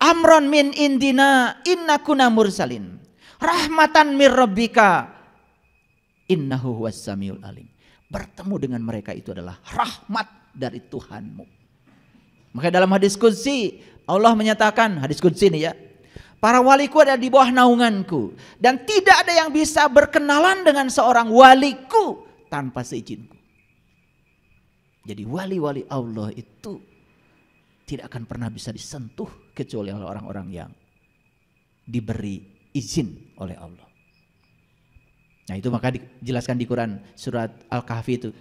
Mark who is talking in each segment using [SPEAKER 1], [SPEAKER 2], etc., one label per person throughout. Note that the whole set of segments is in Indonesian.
[SPEAKER 1] Amron min indina inna kunna mursalin. Rahmatan mir rabbika innahu huwas samiul alim. Bertemu dengan mereka itu adalah rahmat dari Tuhanmu. Maka dalam hadis qudsi Allah menyatakan, hadis qudsi ini ya, para waliku ada di bawah naunganku dan tidak ada yang bisa berkenalan dengan seorang waliku tanpa seizinku. Jadi wali-wali Allah itu tidak akan pernah bisa disentuh kecuali oleh orang-orang yang diberi izin oleh Allah. Nah itu maka dijelaskan di Quran surat Al-Kahfi itu.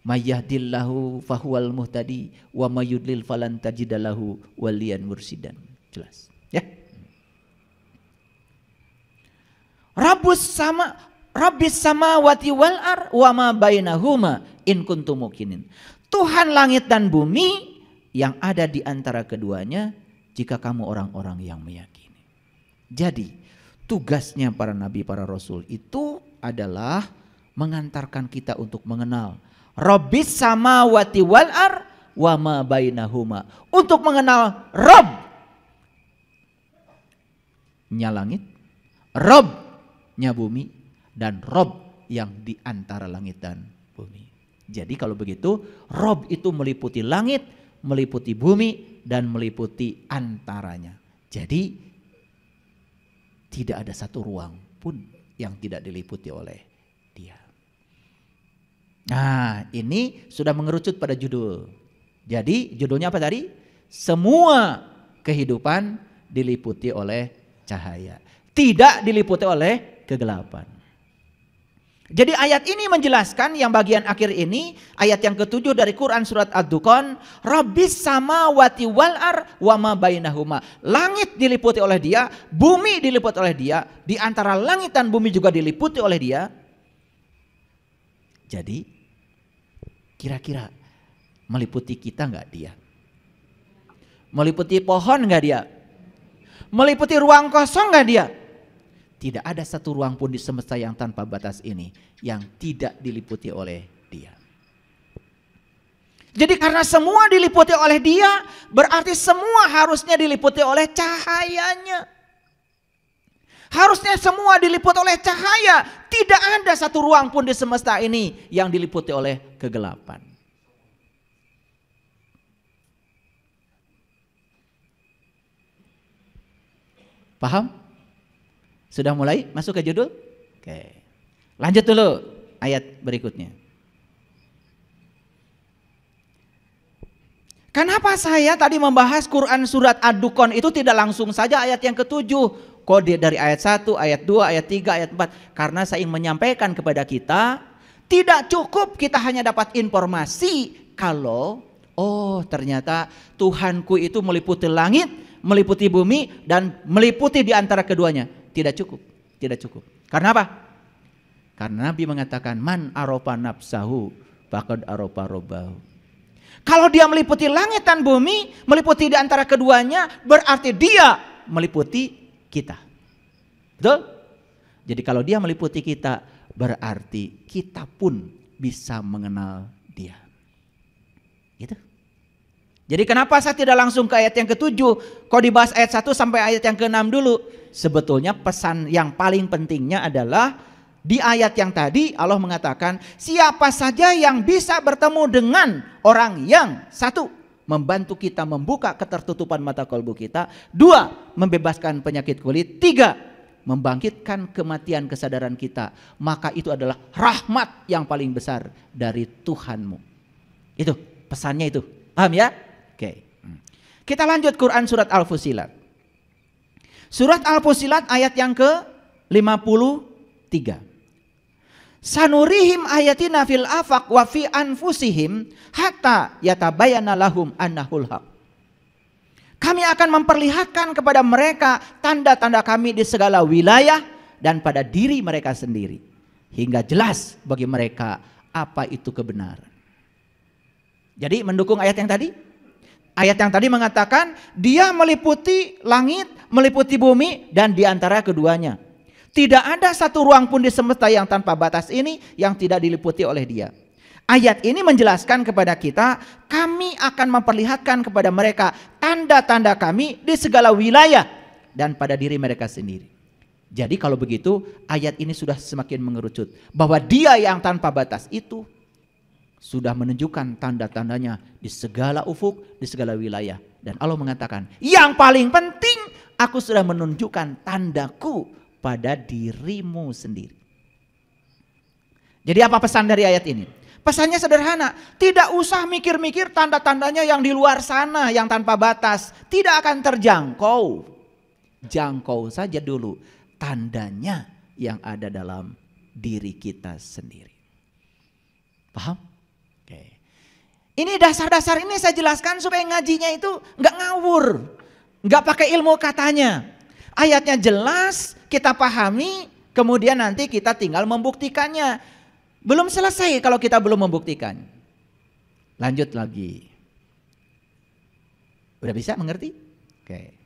[SPEAKER 1] Mayyahdillahu fahuwal muhtadi wa mayyudlil falan tajidalahu waliyan mursidan. Jelas ya. Rabbis samawati wal ar wa ma bainahuma in kuntum muqinin. Tuhan langit dan bumi yang ada di antara keduanya jika kamu orang-orang yang meyakini. Jadi tugasnya para nabi, para rasul itu adalah mengantarkan kita untuk mengenal Rabbis samawati wal ar wa ma bainahuma. Untuk mengenal Rabb-nya langit, Rabb-nya bumi, dan Rabb yang di antara langit dan bumi. Jadi kalau begitu Rabb itu meliputi langit, meliputi bumi, dan meliputi antaranya. Jadi tidak ada satu ruang pun yang tidak diliputi oleh Dia. Nah ini sudah mengerucut pada judul. Jadi judulnya apa tadi? Semua kehidupan diliputi oleh cahaya, tidak diliputi oleh kegelapan. Jadi ayat ini menjelaskan yang bagian akhir ini, ayat yang ke-7 dari Quran surat Ad-Dukhan, Rabbis samawati wal ar wa ma bainahuma. Langit diliputi oleh Dia, bumi diliputi oleh Dia, di antara langit dan bumi juga diliputi oleh Dia. Jadi kira-kira meliputi kita enggak Dia? Meliputi pohon enggak Dia? Meliputi ruang kosong enggak Dia? Tidak ada satu ruang pun di semesta yang tanpa batas ini yang tidak diliputi oleh Dia. Jadi karena semua diliputi oleh Dia, berarti semua harusnya diliputi oleh cahayanya. Harusnya semua diliputi oleh cahaya. Tidak ada satu ruang pun di semesta ini yang diliputi oleh kegelapan. Paham? Sudah mulai masuk ke judul? Oke. Lanjut dulu ayat berikutnya. Kenapa saya tadi membahas Quran surat Ad-Dukhan itu tidak langsung saja ayat yang ke-7. Kode dari ayat 1, ayat 2, ayat 3, ayat 4. Karena saya ingin menyampaikan kepada kita, tidak cukup kita hanya dapat informasi kalau ternyata Tuhanku itu meliputi langit, meliputi bumi, dan meliputi di antara keduanya. Tidak cukup, tidak cukup. Karena apa? Karena Nabi mengatakan man arofa nafsahu faqad arofa robbahu. Kalau Dia meliputi langit dan bumi, meliputi di antara keduanya, berarti Dia meliputi kita. Betul? Jadi kalau Dia meliputi kita, berarti kita pun bisa mengenal Dia. Gitu. Jadi kenapa saya tidak langsung ke ayat yang ke-7? Kok dibahas ayat 1 sampai ayat yang ke-6 dulu? Sebetulnya pesan yang paling pentingnya adalah di ayat yang tadi Allah mengatakan siapa saja yang bisa bertemu dengan orang yang satu, membantu kita membuka ketertutupan mata kolbu kita, 2, membebaskan penyakit kulit, 3, membangkitkan kematian kesadaran kita, maka itu adalah rahmat yang paling besar dari Tuhanmu. Itu pesannya itu. Paham ya? Oke. Kita lanjut Quran surat Al-Fussilat. Surat Al-Fussilat ayat yang ke-53. Sanurihim ayatina fil afaq wa fi anfusihim hatta yatabayyana lahum annahul haq. Kami akan memperlihatkan kepada mereka tanda-tanda kami di segala wilayah dan pada diri mereka sendiri, hingga jelas bagi mereka apa itu kebenaran. Jadi mendukung ayat yang tadi? Ayat yang tadi mengatakan Dia meliputi langit, meliputi bumi, dan di antara keduanya. Tidak ada satu ruang pun di semesta yang tanpa batas ini yang tidak diliputi oleh Dia. Ayat ini menjelaskan kepada kita, kami akan memperlihatkan kepada mereka tanda-tanda kami di segala wilayah dan pada diri mereka sendiri. Jadi kalau begitu ayat ini sudah semakin mengerucut bahwa Dia yang tanpa batas itu sudah menunjukkan tanda-tandanya di segala ufuk, di segala wilayah. Dan Allah mengatakan, yang paling penting, aku sudah menunjukkan tandaku pada dirimu sendiri. Jadi apa pesan dari ayat ini? Pesannya sederhana, tidak usah mikir-mikir tanda-tandanya yang di luar sana, yang tanpa batas. Tidak akan terjangkau. Jangkau saja dulu tandanya yang ada dalam diri kita sendiri. Paham? Oke. Ini dasar-dasar ini saya jelaskan supaya ngajinya itu nggak ngawur. Nggak pakai ilmu katanya. Ayatnya jelas, kita pahami, kemudian nanti kita tinggal membuktikannya. Belum selesai kalau kita belum membuktikan. Lanjut lagi. Udah bisa mengerti? Oke.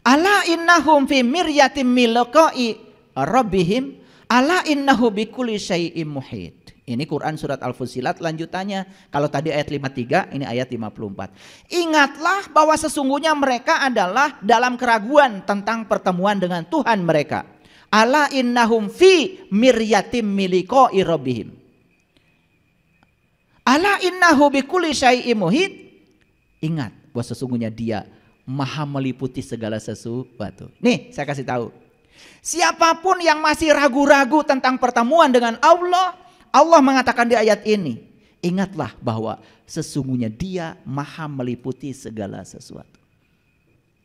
[SPEAKER 1] Ala innahum fi miryatim min liqa'i rabbihim ala innahu bikulli syai'in muhit. Ini Quran surat Al-Fussilat lanjutannya. Kalau tadi ayat 53, ini ayat 54. Ingatlah bahwa sesungguhnya mereka adalah dalam keraguan tentang pertemuan dengan Tuhan mereka. Ala innahum fi miryatim min liqa'i rabbihim. Ala innahu bikulli syai'in muhit. Ingat bahwa sesungguhnya Dia Maha meliputi segala sesuatu. Nih saya kasih tahu. Siapapun yang masih ragu-ragu tentang pertemuan dengan Allah, Allah mengatakan di ayat ini, ingatlah bahwa sesungguhnya Dia Maha meliputi segala sesuatu.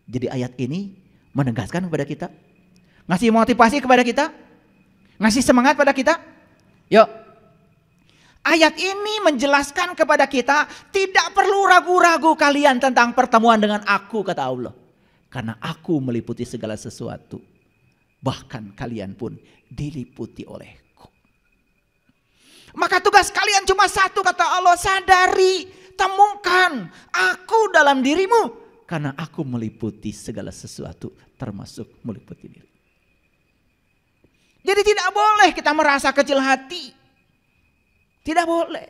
[SPEAKER 1] Jadi ayat ini menegaskan kepada kita, ngasih motivasi kepada kita, ngasih semangat pada kita. Yuk. Ayat ini menjelaskan kepada kita, tidak perlu ragu-ragu kalian tentang pertemuan dengan aku, kata Allah. Karena aku meliputi segala sesuatu. Bahkan kalian pun diliputi olehku. Maka tugas kalian cuma satu, kata Allah, sadari, temukan aku dalam dirimu. Karena aku meliputi segala sesuatu, termasuk meliputi diri. Jadi tidak boleh kita merasa kecil hati. Tidak boleh.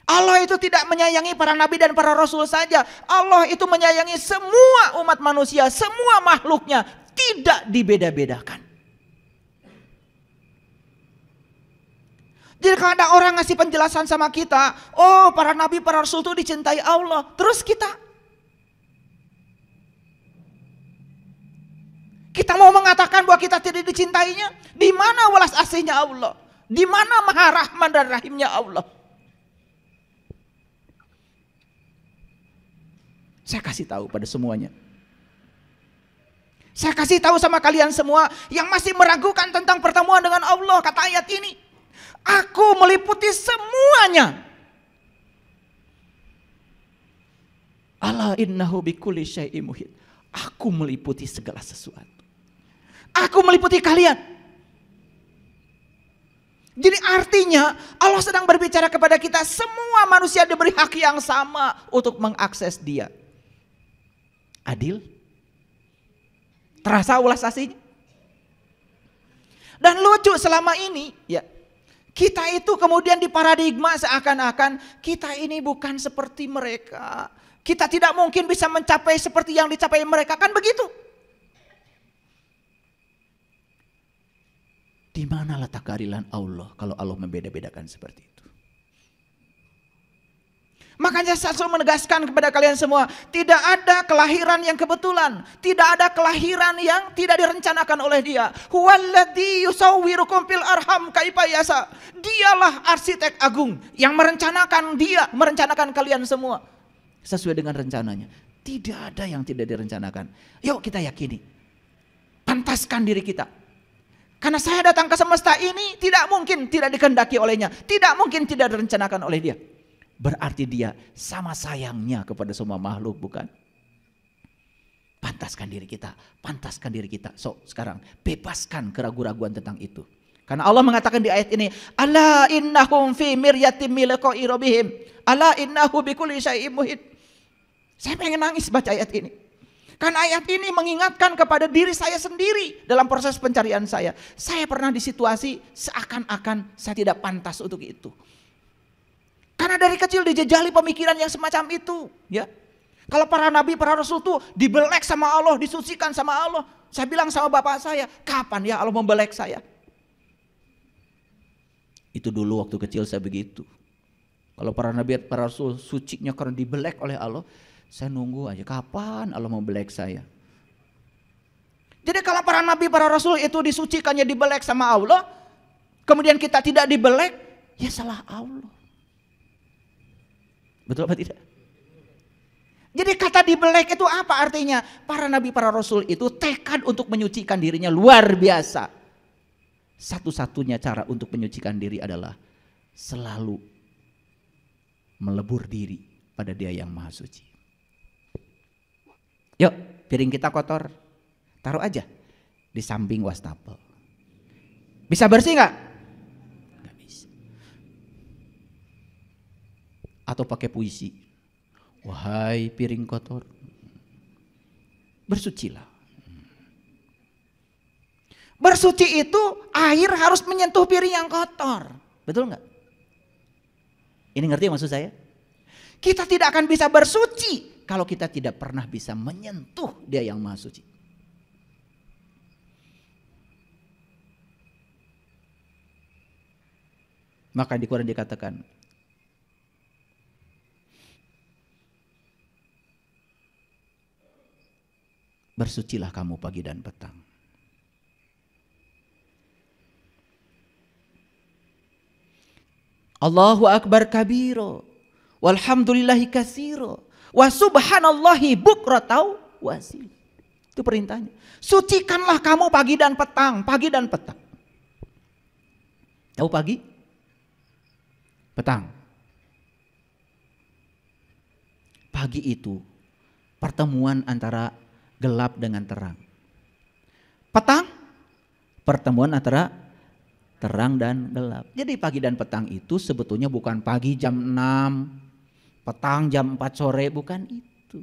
[SPEAKER 1] Allah itu tidak menyayangi para nabi dan para rasul saja. Allah itu menyayangi semua umat manusia, semua makhluknya. Tidak dibeda-bedakan. Jadi kalau ada orang ngasih penjelasan sama kita, oh para nabi, para rasul itu dicintai Allah. Terus kita mau mengatakan bahwa kita tidak dicintainya? Di mana welas asihnya Allah? Di mana Maha Rahman dan Rahimnya Allah? Saya kasih tahu pada semuanya. Saya kasih tahu sama kalian semua yang masih meragukan tentang pertemuan dengan Allah, kata ayat ini. Aku meliputi semuanya. Ala innahu bikulli syai'in muhit. Aku meliputi segala sesuatu. Aku meliputi kalian. Jadi artinya Allah sedang berbicara kepada kita, semua manusia diberi hak yang sama untuk mengakses Dia. Adil? Terasa ulas asihnya? Dan lucu selama ini, ya, kita itu kemudian diparadigma seakan-akan kita ini bukan seperti mereka. Kita tidak mungkin bisa mencapai seperti yang dicapai mereka, kan begitu? Di mana letak keadilan Allah kalau Allah membeda-bedakan seperti itu? Makanya saya selalu menegaskan kepada kalian semua, tidak ada kelahiran yang kebetulan, tidak ada kelahiran yang tidak direncanakan oleh Dia. Huwallazi yusawwirukum fil arham kaifa yasha. Dialah arsitek agung yang merencanakan, Dia merencanakan kalian semua sesuai dengan rencananya. Tidak ada yang tidak direncanakan. Yuk kita yakini, pantaskan diri kita. Karena saya datang ke semesta ini tidak mungkin tidak dikehendaki olehnya. Tidak mungkin tidak direncanakan oleh Dia. Berarti Dia sama sayangnya kepada semua makhluk, bukan? Pantaskan diri kita. Pantaskan diri kita. So sekarang bebaskan keraguan-raguan tentang itu. Karena Allah mengatakan di ayat ini, Ala innahum fi miryatim min liqa'i rabbihim. Ala innahu bikulli syai'in muhit. Saya pengen nangis baca ayat ini. Karena ayat ini mengingatkan kepada diri saya sendiri dalam proses pencarian saya. Saya pernah di situasi seakan-akan saya tidak pantas untuk itu. Karena dari kecil dijejali pemikiran yang semacam itu. Ya. Kalau para nabi, para rasul tuh dibelek sama Allah, disucikan sama Allah. Saya bilang sama bapak saya, kapan ya Allah membelek saya? Itu dulu waktu kecil saya begitu. Kalau para nabi, para rasul sucinya karena dibelek oleh Allah, saya nunggu aja kapan Allah mau belek saya. Jadi kalau para nabi, para rasul itu disucikannya dibelek sama Allah, kemudian kita tidak dibelek, ya salah Allah. Betul apa tidak? Jadi kata dibelek itu apa artinya? Para nabi, para rasul itu tekad untuk menyucikan dirinya luar biasa. Satu-satunya cara untuk menyucikan diri adalah selalu melebur diri pada Dia yang Maha Suci. Yuk, piring kita kotor, taruh aja di samping wastafel. Bisa bersih nggak? Nggak bisa. Atau pakai puisi. Wahai piring kotor, bersucilah. Bersuci itu air harus menyentuh piring yang kotor, betul nggak? Ini ngerti maksud saya? Kita tidak akan bisa bersuci kalau kita tidak pernah bisa menyentuh Dia yang Maha Suci. Maka di Quran dikatakan, bersucilah kamu pagi dan petang. Allahu Akbar kabiro, walhamdulillahi katsiro, wa subhanallahi bukratan wasil. Itu perintahnya. Sucikanlah kamu pagi dan petang, pagi dan petang. Tahu pagi? Petang. Pagi itu pertemuan antara gelap dengan terang. Petang, pertemuan antara terang dan gelap. Jadi pagi dan petang itu sebetulnya bukan pagi jam 6, petang jam 4 sore, bukan itu.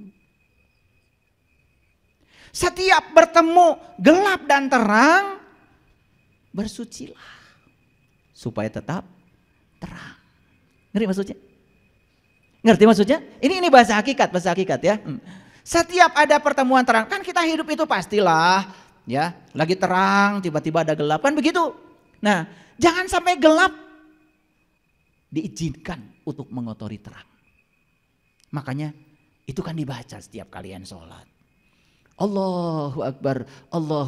[SPEAKER 1] Setiap bertemu gelap dan terang, bersucilah supaya tetap terang. Ngerti maksudnya? Ngerti maksudnya? Ini bahasa hakikat ya. Setiap ada pertemuan terang, kan kita hidup itu pastilah ya, lagi terang tiba-tiba ada gelap, kan begitu. Nah, jangan sampai gelap diizinkan untuk mengotori terang. Makanya itu kan dibaca setiap kalian sholat. Allahu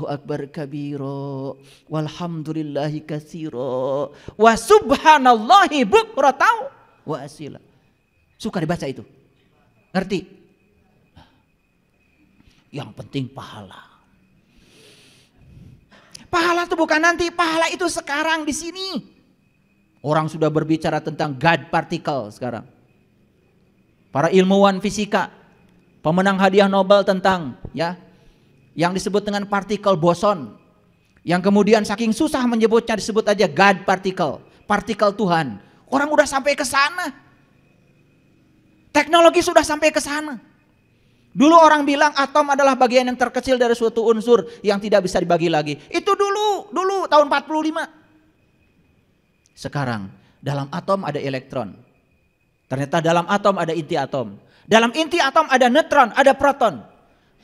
[SPEAKER 1] Akbar kabiro, walhamdulillahi katsiro, wa subhanallahi bukratan wa asila. Suka dibaca itu? Ngerti? Yang penting pahala. Pahala itu bukan nanti, pahala itu sekarang di sini. Orang sudah berbicara tentang God particle sekarang. Para ilmuwan fisika, pemenang hadiah Nobel tentang ya yang disebut dengan partikel boson, yang kemudian saking susah menyebutnya disebut aja God particle, partikel Tuhan. Orang udah sampai ke sana. Teknologi sudah sampai ke sana. Dulu orang bilang atom adalah bagian yang terkecil dari suatu unsur yang tidak bisa dibagi lagi. Itu dulu tahun 45. Sekarang dalam atom ada elektron. Ternyata dalam atom ada inti atom. Dalam inti atom ada neutron, ada proton.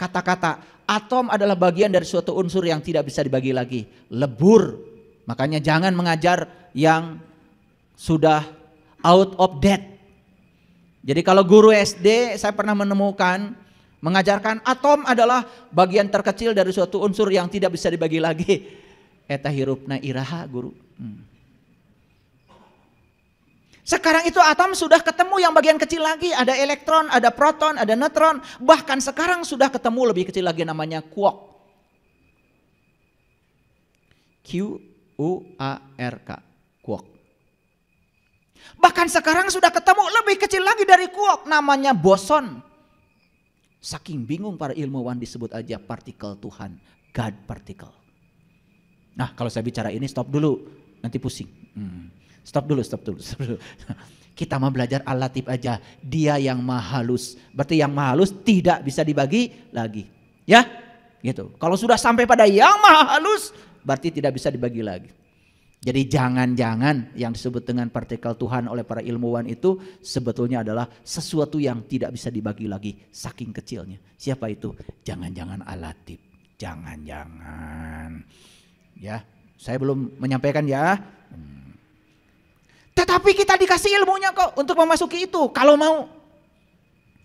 [SPEAKER 1] Kata-kata atom adalah bagian dari suatu unsur yang tidak bisa dibagi lagi. Lebur. Makanya jangan mengajar yang sudah out of date. Jadi kalau guru SD saya pernah menemukan mengajarkan atom adalah bagian terkecil dari suatu unsur yang tidak bisa dibagi lagi. Eta hirupna iraha guru. Sekarang itu atom sudah ketemu yang bagian kecil lagi. Ada elektron, ada proton, ada neutron. Bahkan sekarang sudah ketemu lebih kecil lagi namanya quark. Q-U-A-R-K. Quark. Bahkan sekarang sudah ketemu lebih kecil lagi dari quark namanya boson. Saking bingung para ilmuwan disebut aja partikel Tuhan, God particle. Nah kalau saya bicara ini stop dulu, nanti pusing. Stop dulu. Kita mau belajar Al-Latif aja, Dia yang maha halus. Berarti yang maha halus tidak bisa dibagi lagi. Ya, gitu. Kalau sudah sampai pada yang maha halus, berarti tidak bisa dibagi lagi. Jadi jangan-jangan yang disebut dengan partikel Tuhan oleh para ilmuwan itu sebetulnya adalah sesuatu yang tidak bisa dibagi lagi saking kecilnya. Siapa itu? Jangan-jangan Al-Latif. Jangan-jangan. Ya, saya belum menyampaikan ya. Tetapi kita dikasih ilmunya kok untuk memasuki itu kalau mau.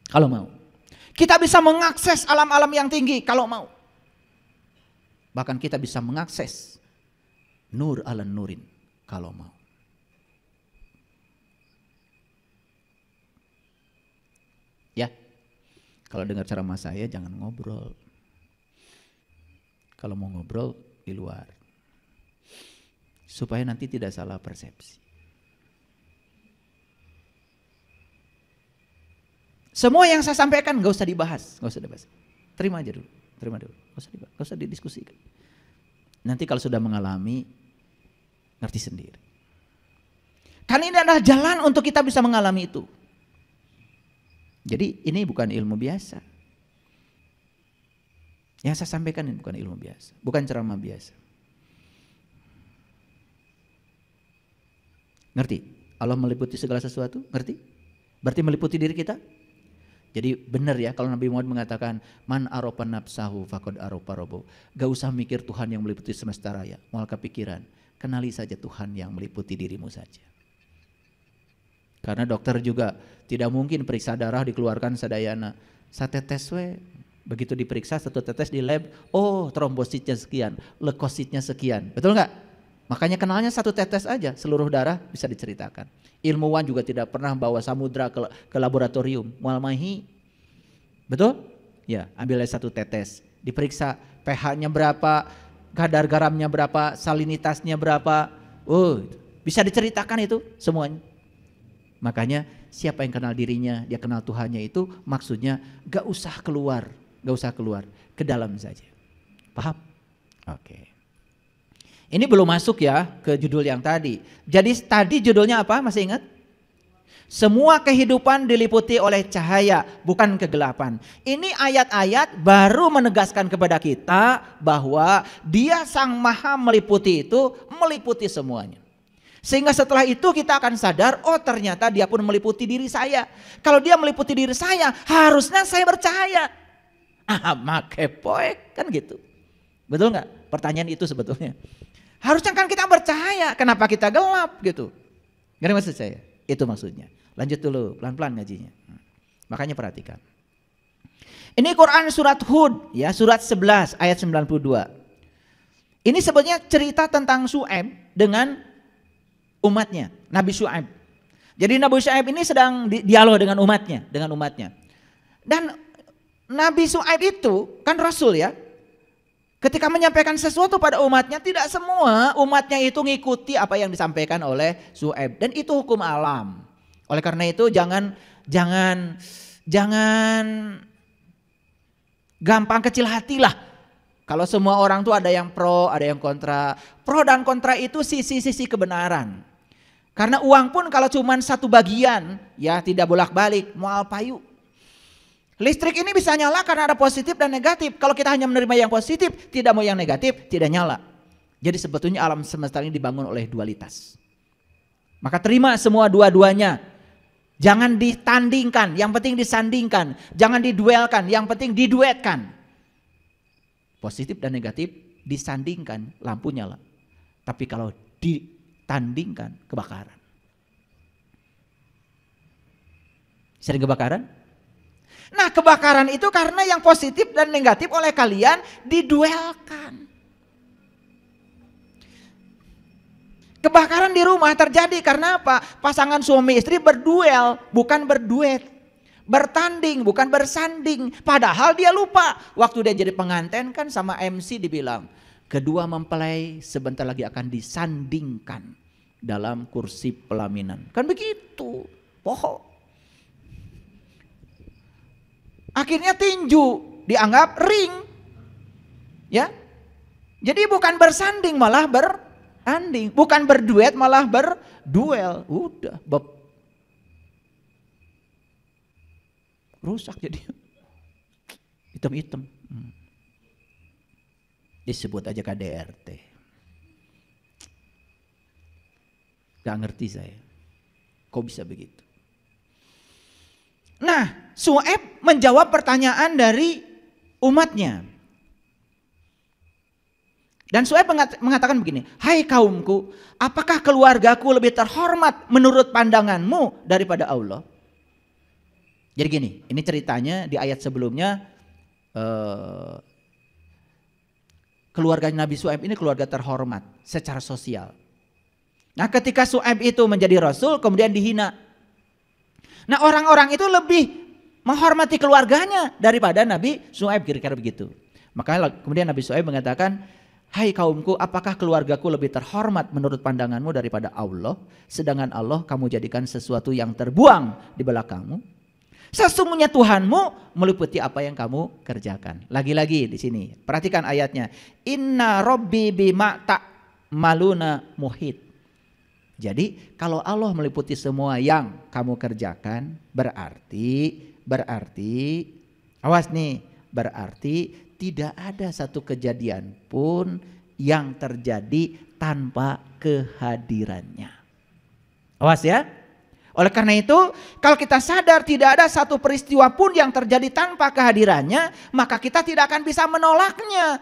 [SPEAKER 1] Kalau mau. Kita bisa mengakses alam-alam yang tinggi kalau mau. Bahkan kita bisa mengakses nur ala nurin kalau mau. Ya. Kalau dengar ceramah saya jangan ngobrol. Kalau mau ngobrol di luar. Supaya nanti tidak salah persepsi. Semua yang saya sampaikan gak usah dibahas, gak usah dibahas. Terima aja dulu, gak usah didiskusikan. Nanti kalau sudah mengalami, ngerti sendiri. Karena ini adalah jalan untuk kita bisa mengalami itu. Jadi ini bukan ilmu biasa. Yang saya sampaikan ini bukan ilmu biasa, bukan ceramah biasa. Ngerti? Allah meliputi segala sesuatu, ngerti? Berarti meliputi diri kita? Jadi benar ya kalau Nabi Muhammad mengatakan man aropa nafsahu faqad aropa rabbuh. Gak usah mikir Tuhan yang meliputi semesta raya, mual kepikiran. Kenali saja Tuhan yang meliputi dirimu saja. Karena dokter juga tidak mungkin periksa darah dikeluarkan sadayana. Satetes we, begitu diperiksa satu tetes di lab, oh trombositnya sekian, leukositnya sekian. Betul nggak? Makanya kenalnya satu tetes aja, seluruh darah bisa diceritakan. Ilmuwan juga tidak pernah bawa samudra ke laboratorium. Mual mahi. Betul? Ya, ambilnya satu tetes. Diperiksa pH-nya berapa, kadar garamnya berapa, salinitasnya berapa. Oh, bisa diceritakan itu semuanya. Makanya siapa yang kenal dirinya, dia kenal Tuhannya itu maksudnya gak usah keluar. Ke dalam saja. Paham? Oke. Ini belum masuk ya ke judul yang tadi. Jadi tadi judulnya apa? Masih ingat? Semua kehidupan diliputi oleh cahaya, bukan kegelapan. Ini ayat-ayat baru menegaskan kepada kita bahwa Dia Sang Maha meliputi itu, meliputi semuanya. Sehingga setelah itu kita akan sadar, oh ternyata Dia pun meliputi diri saya. Kalau Dia meliputi diri saya, harusnya saya percaya. Make poek, kan gitu. Betul nggak? Pertanyaan itu sebetulnya. Harusnya kan kita percaya, kenapa kita gelap gitu. Ngerti maksud saya? Itu maksudnya. Lanjut dulu, pelan-pelan ngajinya. Makanya perhatikan. Ini Quran surat Hud, ya surat 11 ayat 92. Ini sebetulnya cerita tentang Syuaib dengan umatnya, Nabi Syuaib. Jadi Nabi Syuaib ini sedang dialog dengan umatnya. Dan Nabi Syuaib itu kan Rasul ya. Ketika menyampaikan sesuatu pada umatnya, tidak semua umatnya itu ngikuti apa yang disampaikan oleh Syuaib. Dan itu hukum alam. Oleh karena itu jangan gampang kecil hati lah. Kalau semua orang tuh ada yang pro, ada yang kontra. Pro dan kontra itu sisi-sisi kebenaran. Karena uang pun kalau cuma satu bagian, ya tidak bolak-balik, mual payu. Listrik ini bisa nyala karena ada positif dan negatif. Kalau kita hanya menerima yang positif, tidak mau yang negatif, tidak nyala. Jadi sebetulnya alam semesta ini dibangun oleh dualitas. Maka terima semua dua-duanya. Jangan ditandingkan, yang penting disandingkan. Jangan diduelkan, yang penting diduetkan. Positif dan negatif disandingkan, lampu nyala. Tapi kalau ditandingkan, kebakaran. Sering kebakaran? Nah kebakaran itu karena yang positif dan negatif oleh kalian diduelkan. Kebakaran di rumah terjadi karena apa? Pasangan suami istri berduel, bukan berduet. Bertanding, bukan bersanding. Padahal dia lupa. Waktu dia jadi pengantin kan sama MC dibilang, kedua mempelai sebentar lagi akan disandingkan dalam kursi pelaminan. Kan begitu, bohong. Akhirnya tinju dianggap ring. Ya. Jadi bukan bersanding malah bertanding, bukan berduet malah berduel. Udah rusak jadi hitam-hitam. Disebut aja KDRT. Gak ngerti saya. Kok bisa begitu? Nah, Syuaib menjawab pertanyaan dari umatnya. Dan Syuaib mengatakan begini, hai kaumku, apakah keluargaku lebih terhormat menurut pandanganmu daripada Allah? Jadi gini, ini ceritanya di ayat sebelumnya, keluarga Nabi Syuaib ini keluarga terhormat secara sosial. Nah, ketika Syuaib itu menjadi rasul kemudian dihina. Nah, orang-orang itu lebih menghormati keluarganya daripada Nabi Syuaib, kira-kira begitu. Makanya kemudian Nabi Syuaib mengatakan, hai kaumku, apakah keluargaku lebih terhormat menurut pandanganmu daripada Allah? Sedangkan Allah kamu jadikan sesuatu yang terbuang di belakangmu. Sesungguhnya Tuhanmu meliputi apa yang kamu kerjakan. Lagi-lagi di sini, perhatikan ayatnya. Inna Rabbi bima ta'maluna muhit. Jadi kalau Allah meliputi semua yang kamu kerjakan, berarti awas nih, berarti tidak ada satu kejadian pun yang terjadi tanpa kehadirannya. Awas ya. Oleh karena itu, kalau kita sadar tidak ada satu peristiwa pun yang terjadi tanpa kehadirannya, maka kita tidak akan bisa menolaknya.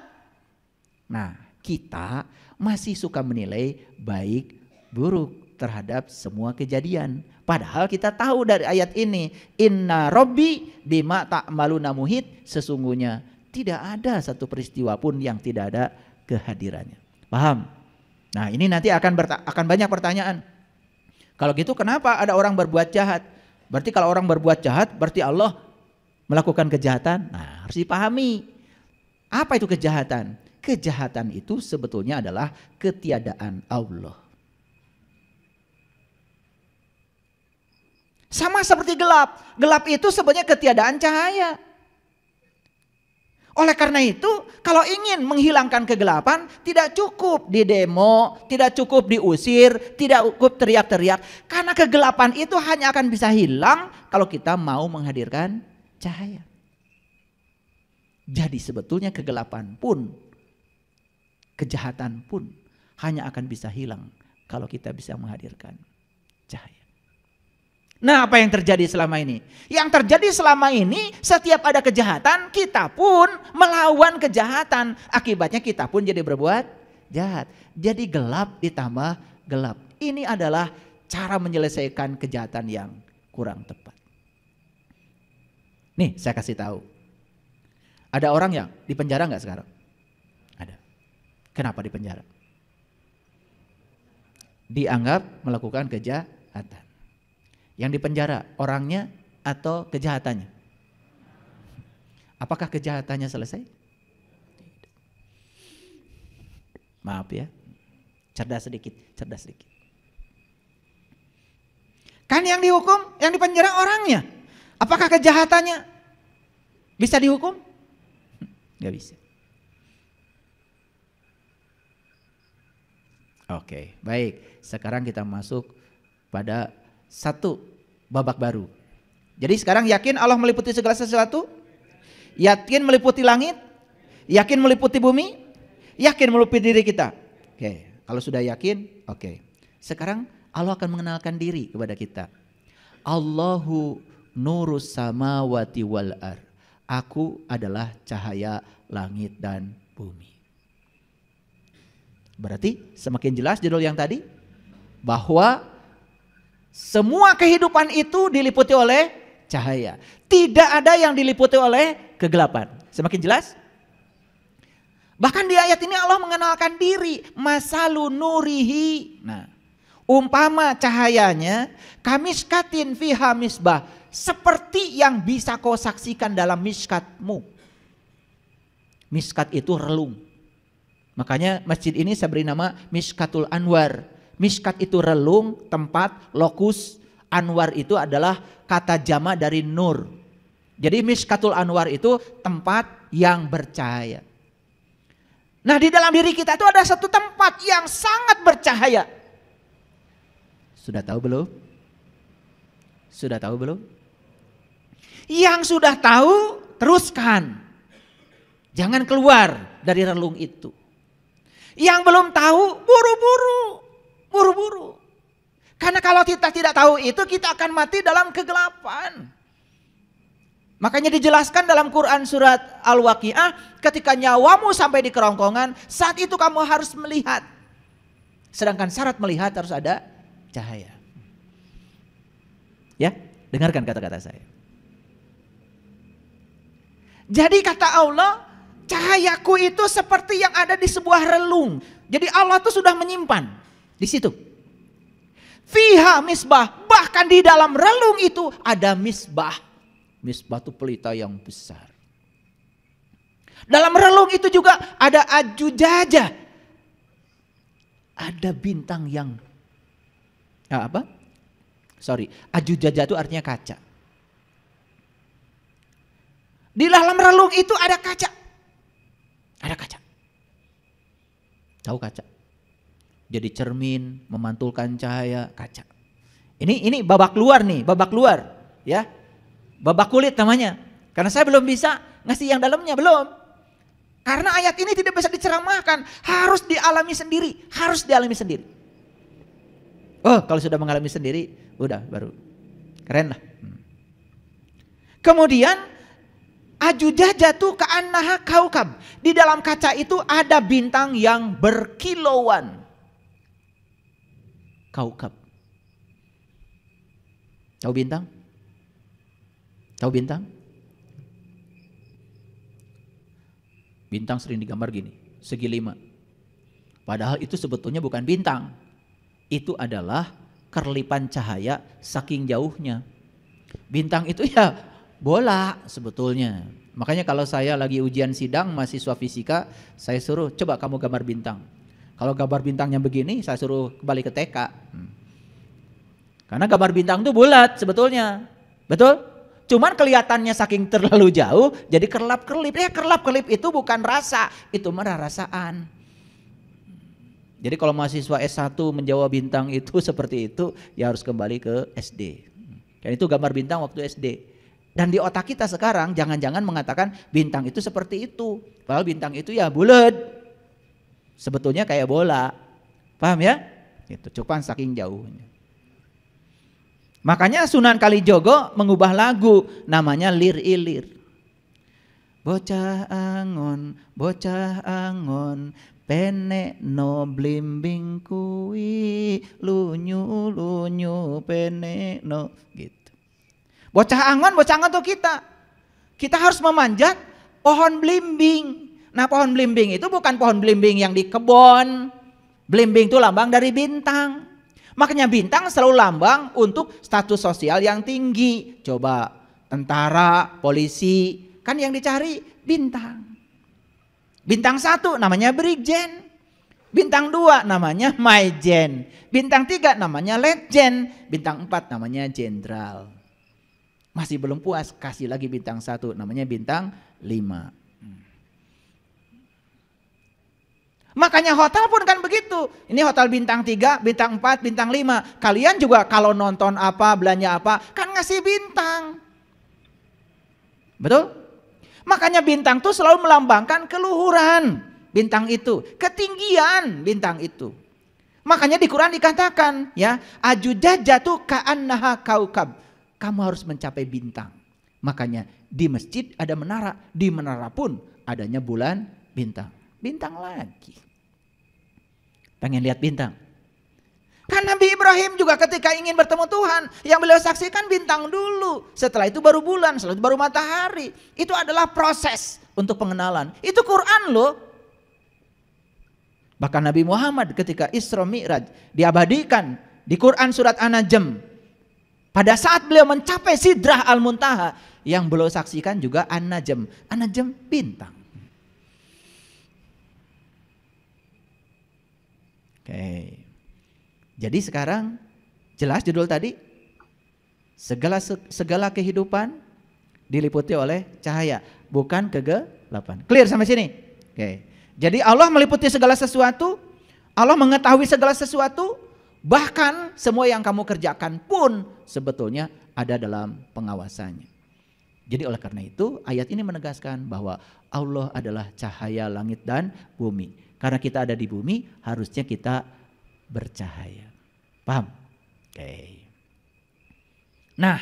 [SPEAKER 1] Nah, kita masih suka menilai baik buruk terhadap semua kejadian. Padahal kita tahu dari ayat ini, Inna Rabbi bima ta'maluna muhit, sesungguhnya tidak ada satu peristiwa pun yang tidak ada kehadirannya. Paham? Nah, ini nanti akan banyak pertanyaan. Kalau gitu kenapa ada orang berbuat jahat? Berarti kalau orang berbuat jahat berarti Allah melakukan kejahatan? Nah, harus dipahami. Apa itu kejahatan? Kejahatan itu sebetulnya adalah ketiadaan Allah. Sama seperti gelap. Gelap itu sebenarnya ketiadaan cahaya. Oleh karena itu, kalau ingin menghilangkan kegelapan, tidak cukup didemo, tidak cukup diusir, tidak cukup teriak-teriak. Karena kegelapan itu hanya akan bisa hilang kalau kita mau menghadirkan cahaya. Jadi sebetulnya kegelapan pun, kejahatan pun hanya akan bisa hilang kalau kita bisa menghadirkan cahaya. Nah, apa yang terjadi selama ini? Yang terjadi selama ini, setiap ada kejahatan, kita pun melawan kejahatan. Akibatnya kita pun jadi berbuat jahat. Jadi gelap ditambah gelap. Ini adalah cara menyelesaikan kejahatan yang kurang tepat. Nih, saya kasih tahu. Ada orang yang di penjara nggak sekarang? Ada. Kenapa di penjara? Dianggap melakukan kejahatan. Yang dipenjara orangnya atau kejahatannya? Apakah kejahatannya selesai? Maaf ya, cerdas sedikit. Kan yang dihukum, yang dipenjara orangnya. Apakah kejahatannya bisa dihukum? Gak bisa. Oke, baik. Sekarang kita masuk pada satu babak baru. Jadi sekarang yakin Allah meliputi segala sesuatu? Yakin meliputi langit? Yakin meliputi bumi? Yakin meliputi diri kita? Oke, kalau sudah yakin, oke. Sekarang Allah akan mengenalkan diri kepada kita. Allahu nurus samawati wal ar. Aku adalah cahaya langit dan bumi. Berarti semakin jelas judul yang tadi, bahwa semua kehidupan itu diliputi oleh cahaya. Tidak ada yang diliputi oleh kegelapan. Semakin jelas? Bahkan di ayat ini Allah mengenalkan diri. Masalu nurihi. Nah, umpama cahayanya kamiskatin fiha misbah. Seperti yang bisa kau saksikan dalam miskatmu. Miskat itu relung. Makanya masjid ini saya beri nama Miskatul Anwar. Miskat itu relung, tempat, lokus. Anwar itu adalah kata jama dari nur. Jadi Miskatul Anwar itu tempat yang bercahaya. Nah, di dalam diri kita itu ada satu tempat yang sangat bercahaya. Sudah tahu belum? Sudah tahu belum? Yang sudah tahu teruskan. Jangan keluar dari relung itu. Yang belum tahu buru-buru. Karena kalau kita tidak tahu itu, kita akan mati dalam kegelapan. Makanya dijelaskan dalam Quran surat Al-Waqiah, ketika nyawamu sampai di kerongkongan, saat itu kamu harus melihat. Sedangkan syarat melihat harus ada cahaya. Ya, dengarkan kata-kata saya. Jadi kata Allah, cahayaku itu seperti yang ada di sebuah relung. Jadi Allah tuh sudah menyimpan di situ. Fiha misbah, bahkan di dalam relung itu ada misbah. Misbah itu pelita yang besar. Dalam relung itu juga ada ajujaja. Ada bintang yang ajujaja itu artinya kaca. Di dalam relung itu ada kaca. Ada kaca. Tahu kaca? Jadi cermin, memantulkan cahaya, kaca. Ini babak luar nih, babak luar, ya. Babak kulit namanya. Karena saya belum bisa ngasih yang dalamnya, belum. Karena ayat ini tidak bisa diceramahkan, harus dialami sendiri, Oh, kalau sudah mengalami sendiri, udah baru keren lah. Kemudian ajujaja tuh ka'annaha kaukab. Di dalam kaca itu ada bintang yang berkilauan. Kaukab. Tahu bintang? Tahu bintang? Bintang sering digambar gini, segi 5. Padahal itu sebetulnya bukan bintang. Itu adalah kerlipan cahaya saking jauhnya. Bintang itu ya bola sebetulnya. Makanya kalau saya lagi ujian sidang mahasiswa fisika, saya suruh coba kamu gambar bintang. Kalau gambar bintangnya begini, saya suruh kembali ke TK. Karena gambar bintang itu bulat sebetulnya. Betul? Cuman kelihatannya saking terlalu jauh, jadi kerlap-kerlip. Ya kerlap-kerlip itu bukan rasa, itu merah rasaan. Jadi kalau mahasiswa S1 menjawab bintang itu seperti itu, ya harus kembali ke SD. Dan itu gambar bintang waktu SD. Dan di otak kita sekarang jangan-jangan mengatakan bintang itu seperti itu. Padahal bintang itu ya bulat. Sebetulnya kayak bola. Paham ya? Itu cuman saking jauhnya. Makanya Sunan Kalijogo mengubah lagu namanya Lir Ilir. Bocah angon, penek no blimbing kui, lunyu penek no, gitu. Bocah angon tuh kita. Kita harus memanjat pohon blimbing. Nah, pohon blimbing itu bukan pohon blimbing yang di kebun. Blimbing itu lambang dari bintang. Makanya bintang selalu lambang untuk status sosial yang tinggi. Coba tentara, polisi, kan yang dicari bintang. Bintang 1 namanya Brigjen. Bintang 2 namanya Maijen. Bintang 3 namanya Letjen. Bintang 4 namanya Jenderal. Masih belum puas, kasih lagi bintang 1 namanya bintang 5. Makanya hotel pun kan begitu. Ini hotel bintang 3, bintang 4, bintang 5. Kalian juga kalau nonton apa, belanja apa, kan ngasih bintang. Betul? Makanya bintang itu selalu melambangkan keluhuran. Bintang itu, ketinggian bintang itu. Makanya di Quran dikatakan, ya, ajujajatu ka'annaha kaukab. Kamu harus mencapai bintang. Makanya di masjid ada menara, di menara pun adanya bulan bintang. Bintang lagi. Pengen lihat bintang. Kan Nabi Ibrahim juga ketika ingin bertemu Tuhan, yang beliau saksikan bintang dulu. Setelah itu baru bulan, setelah itu baru matahari. Itu adalah proses untuk pengenalan. Itu Quran loh. Bahkan Nabi Muhammad ketika Isra Mi'raj diabadikan di Quran surat An-Najm. Pada saat beliau mencapai Sidrah Al-Muntaha, yang beliau saksikan juga An-Najm. An-Najm bintang. Oke. Jadi sekarang jelas judul tadi, segala kehidupan diliputi oleh cahaya, bukan kegelapan. Clear sampai sini? Oke. Jadi Allah meliputi segala sesuatu, Allah mengetahui segala sesuatu, bahkan semua yang kamu kerjakan pun sebetulnya ada dalam pengawasannya. Jadi oleh karena itu ayat ini menegaskan bahwa Allah adalah cahaya langit dan bumi. Karena kita ada di bumi, harusnya kita bercahaya. Paham? Oke. Nah,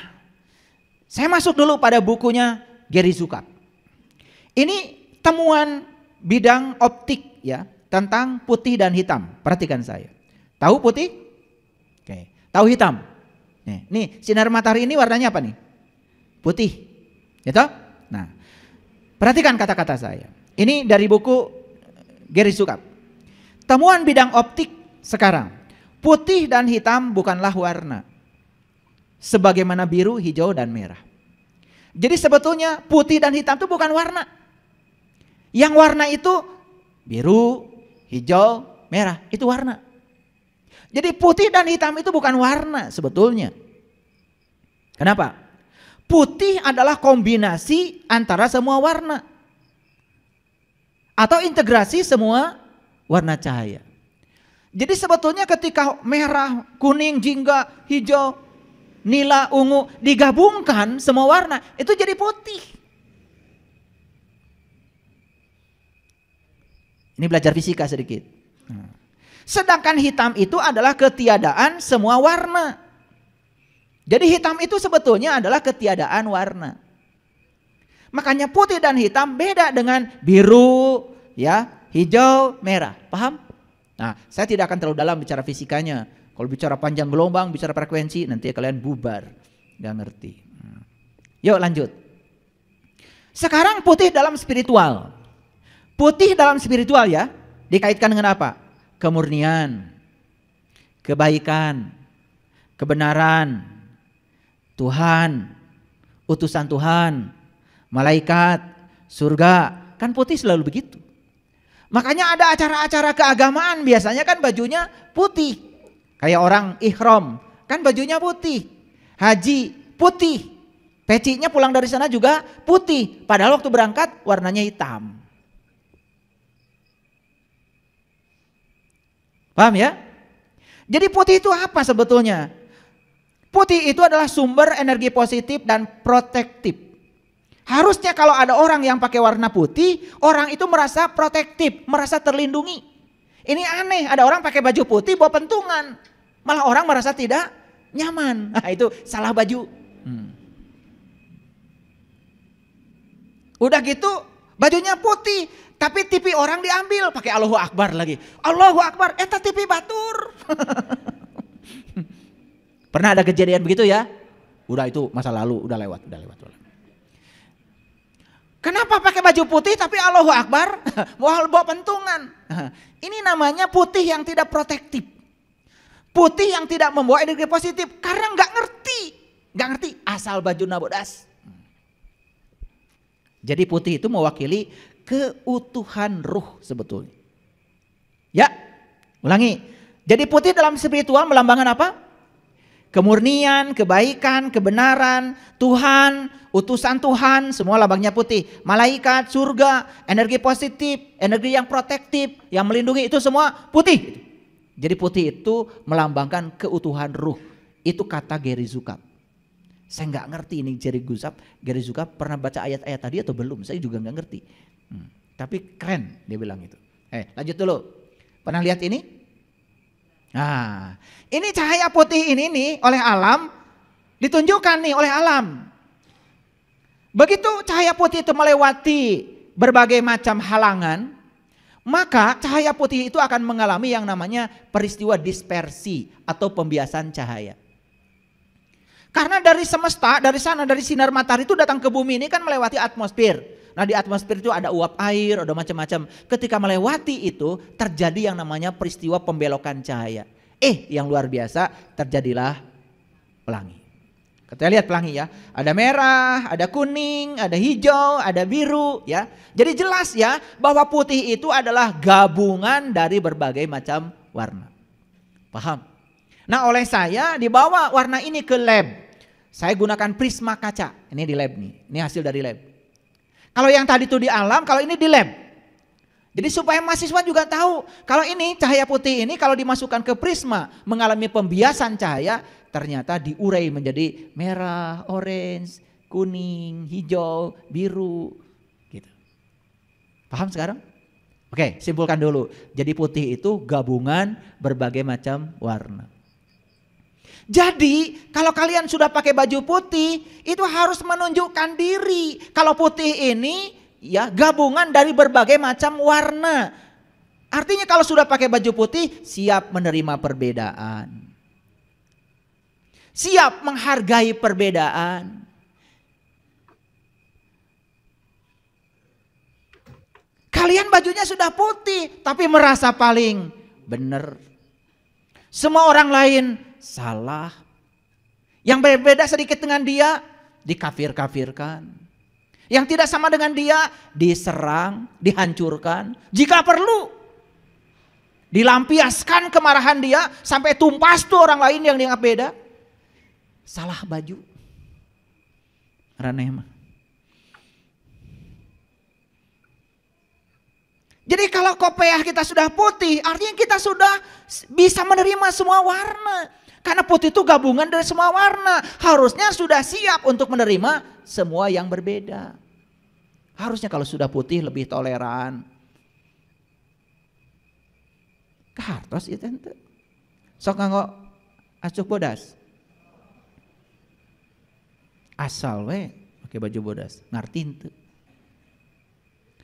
[SPEAKER 1] saya masuk dulu pada bukunya Gary Zukav. Ini temuan bidang optik ya, tentang putih dan hitam. Perhatikan saya. Tahu putih? Oke. Tahu hitam? Nih, sinar matahari ini warnanya apa nih? Putih. Gitu? Nah, perhatikan kata-kata saya. Ini dari buku Gary Zukav. Temuan bidang optik sekarang. Putih dan hitam bukanlah warna. Sebagaimana biru, hijau, dan merah. Jadi sebetulnya putih dan hitam itu bukan warna. Yang warna itu biru, hijau, merah. Itu warna. Jadi putih dan hitam itu bukan warna sebetulnya. Kenapa? Putih adalah kombinasi antara semua warna. Atau integrasi semua warna cahaya. Jadi sebetulnya ketika merah, kuning, jingga, hijau, nila, ungu digabungkan semua warna itu jadi putih. Ini belajar fisika sedikit. Sedangkan hitam itu adalah ketiadaan semua warna. Jadi hitam itu sebetulnya adalah ketiadaan warna. Makanya putih dan hitam beda dengan biru, ya, hijau, merah. Paham? Nah, saya tidak akan terlalu dalam bicara fisikanya. Kalau bicara panjang gelombang, bicara frekuensi, nanti kalian bubar. Gak ngerti. Yuk lanjut. Sekarang putih dalam spiritual. Putih dalam spiritual ya, dikaitkan dengan apa? Kemurnian, kebaikan, kebenaran, Tuhan, utusan Tuhan, malaikat, surga. Kan putih selalu begitu. Makanya ada acara-acara keagamaan biasanya kan bajunya putih. Kayak orang ihram, kan bajunya putih. Haji, putih. Pecinya pulang dari sana juga putih. Padahal waktu berangkat warnanya hitam. Paham ya? Jadi putih itu apa sebetulnya? Putih itu adalah sumber energi positif dan protektif. Harusnya kalau ada orang yang pakai warna putih, orang itu merasa protektif, merasa terlindungi. Ini aneh, ada orang pakai baju putih bawa pentungan. Malah orang merasa tidak nyaman. Nah, itu salah baju. Udah gitu bajunya putih, tapi TV orang diambil, pakai Allahu Akbar lagi. Allahu Akbar, eta TV batur. Pernah ada kejadian begitu ya? Udah itu masa lalu, udah lewat. Kenapa pakai baju putih tapi Allahu Akbar? Bawa pentungan. Ini namanya putih yang tidak protektif. Putih yang tidak membawa energi positif karena nggak ngerti asal baju nabodas. Jadi putih itu mewakili keutuhan ruh sebetulnya. Ya, ulangi. Jadi putih dalam spiritual melambangkan apa? Kemurnian, kebaikan, kebenaran, Tuhan, utusan Tuhan, semua lambangnya putih. Malaikat, surga, energi positif, energi yang protektif, yang melindungi, itu semua putih. Jadi putih itu melambangkan keutuhan ruh. Itu kata Gary Zukav. Saya nggak ngerti ini Gary Zukav pernah baca ayat-ayat tadi atau belum? Saya juga nggak ngerti. Tapi keren dia bilang itu. Lanjut dulu. Pernah lihat ini? Nah, ini cahaya putih ini nih oleh alam ditunjukkan nih oleh alam. Begitu cahaya putih itu melewati berbagai macam halangan, maka cahaya putih itu akan mengalami yang namanya peristiwa dispersi atau pembiasan cahaya. Karena dari semesta, dari sana, dari sinar matahari itu datang ke bumi ini kan melewati atmosfer. Nah di atmosfer itu ada uap air, ada macam-macam. Ketika melewati itu terjadi yang namanya peristiwa pembelokan cahaya. Yang luar biasa terjadilah pelangi. Kita lihat pelangi ya. Ada merah, ada kuning, ada hijau, ada biru ya. Jadi jelas ya bahwa putih itu adalah gabungan dari berbagai macam warna. Paham? Nah oleh saya dibawa warna ini ke lab. Saya gunakan prisma kaca. Ini di lab nih. Ini hasil dari lab. Kalau yang tadi itu di alam, kalau ini di lab. Jadi supaya mahasiswa juga tahu, kalau ini cahaya putih ini kalau dimasukkan ke prisma mengalami pembiasan cahaya, ternyata diurai menjadi merah, orange, kuning, hijau, biru gitu. Paham sekarang? Oke, simpulkan dulu. Jadi putih itu gabungan berbagai macam warna. Jadi kalau kalian sudah pakai baju putih, itu harus menunjukkan diri. Kalau putih ini ya gabungan dari berbagai macam warna. Artinya kalau sudah pakai baju putih, siap menerima perbedaan. Siap menghargai perbedaan. Kalian bajunya sudah putih, tapi merasa paling benar. Semua orang lain salah. Yang berbeda sedikit dengan dia, dikafir-kafirkan. Yang tidak sama dengan dia, diserang, dihancurkan. Jika perlu, dilampiaskan kemarahan dia, sampai tumpas tuh orang lain yang dianggap beda. Salah baju. Raneh mah. Jadi kalau kopiah kita sudah putih, artinya kita sudah bisa menerima semua warna. Karena putih itu gabungan dari semua warna. Harusnya sudah siap untuk menerima semua yang berbeda. Harusnya kalau sudah putih lebih toleran. Kahartos itu ente. Sok nganggo acuk bodas. Asal we pakai baju bodas, ngarti ente.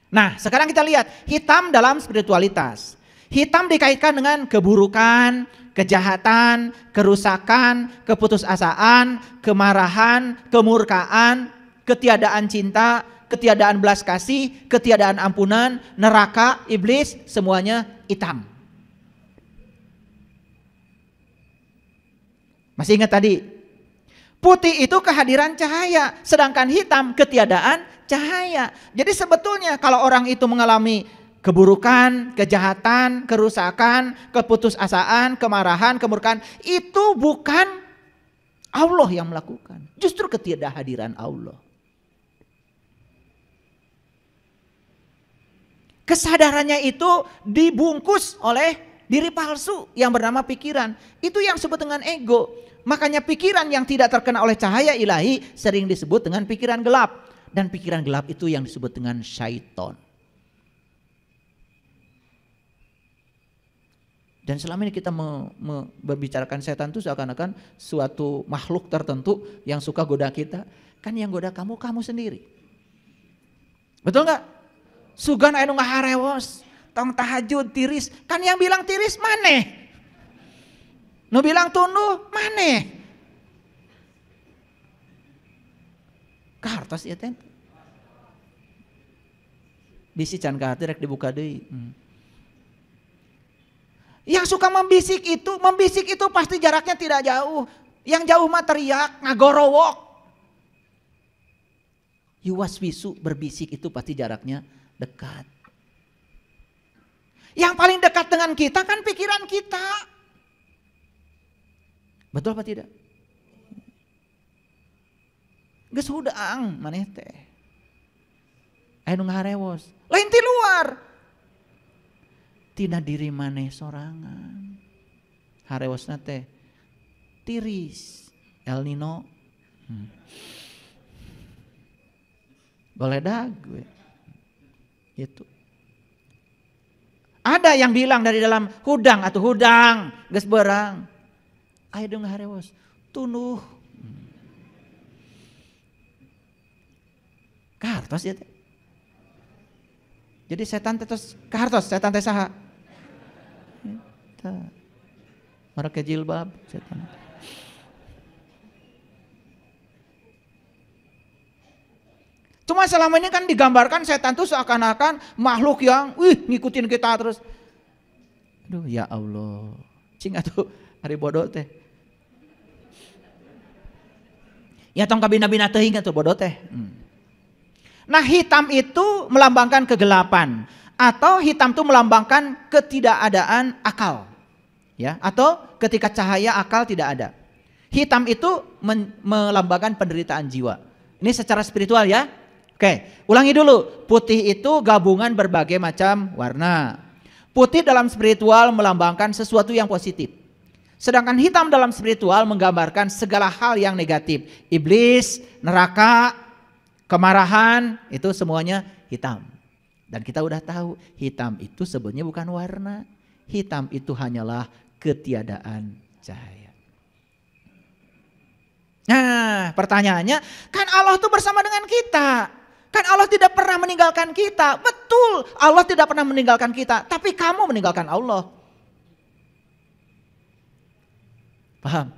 [SPEAKER 1] Nah, sekarang kita lihat hitam dalam spiritualitas. Hitam dikaitkan dengan keburukan, kejahatan, kerusakan, keputusasaan, kemarahan, kemurkaan, ketiadaan cinta, ketiadaan belas kasih, ketiadaan ampunan, neraka, iblis, semuanya hitam. Masih ingat tadi? Putih itu kehadiran cahaya, sedangkan hitam ketiadaan cahaya. Jadi sebetulnya kalau orang itu mengalami keburukan, kejahatan, kerusakan, keputusasaan, kemarahan, kemurkaan, itu bukan Allah yang melakukan. Justru ketidakhadiran Allah. Kesadarannya itu dibungkus oleh diri palsu yang bernama pikiran. Itu yang disebut dengan ego. Makanya pikiran yang tidak terkena oleh cahaya ilahi sering disebut dengan pikiran gelap. Dan pikiran gelap itu yang disebut dengan syaitan. Dan selama ini kita berbicarakan setan itu seakan-akan suatu makhluk tertentu yang suka goda kita. Kan yang goda kamu, kamu sendiri. Betul gak? Sugan anu ngaharewos, tong tahajud tiris. Kan yang bilang tiris maneh? Nu bilang tunduh maneh? Kartos ya ten. Bisi can ka hati rek dibuka deui. Yang suka membisik itu pasti jaraknya tidak jauh. Yang jauh mah teriak, ngagorowok. Yuwaswisu berbisik itu pasti jaraknya dekat. Yang paling dekat dengan kita kan pikiran kita. Betul apa tidak? Geus hudang maneh teh. Anu ngaharewos. Lain ti luar. Tina diri maneh sorangan. Harewosna teh tiris. El Nino. Goledag gue. Itu. Ada yang bilang dari dalam hudang atau hudang geus beurang. Aya dong harewos. Tunuh. Kahartos ya teh. Jadi setan terus kahartos, setan teh saha? Eta. Marake jilbab setan. Cuma selama ini kan digambarkan setan itu seakan-akan makhluk yang ngikutin kita terus. Aduh ya Allah. Cing atuh hari bodoh teh. Ya tong kabina-bina teuing atuh bodoh teh. Nah hitam itu melambangkan kegelapan atau hitam itu melambangkan ketidakadaan akal, ya atau ketika cahaya akal tidak ada. Hitam itu melambangkan penderitaan jiwa. Ini secara spiritual ya. Oke, ulangi dulu. Putih itu gabungan berbagai macam warna. Putih dalam spiritual melambangkan sesuatu yang positif, Sedangkan hitam dalam spiritual menggambarkan segala hal yang negatif. Iblis, neraka, kemarahan, itu semuanya hitam. Dan kita udah tahu hitam itu sebenarnya bukan warna. Hitam itu hanyalah ketiadaan cahaya. Nah, pertanyaannya, kan Allah itu bersama dengan kita. Kan Allah tidak pernah meninggalkan kita. Betul, Allah tidak pernah meninggalkan kita. Tapi kamu meninggalkan Allah. Paham?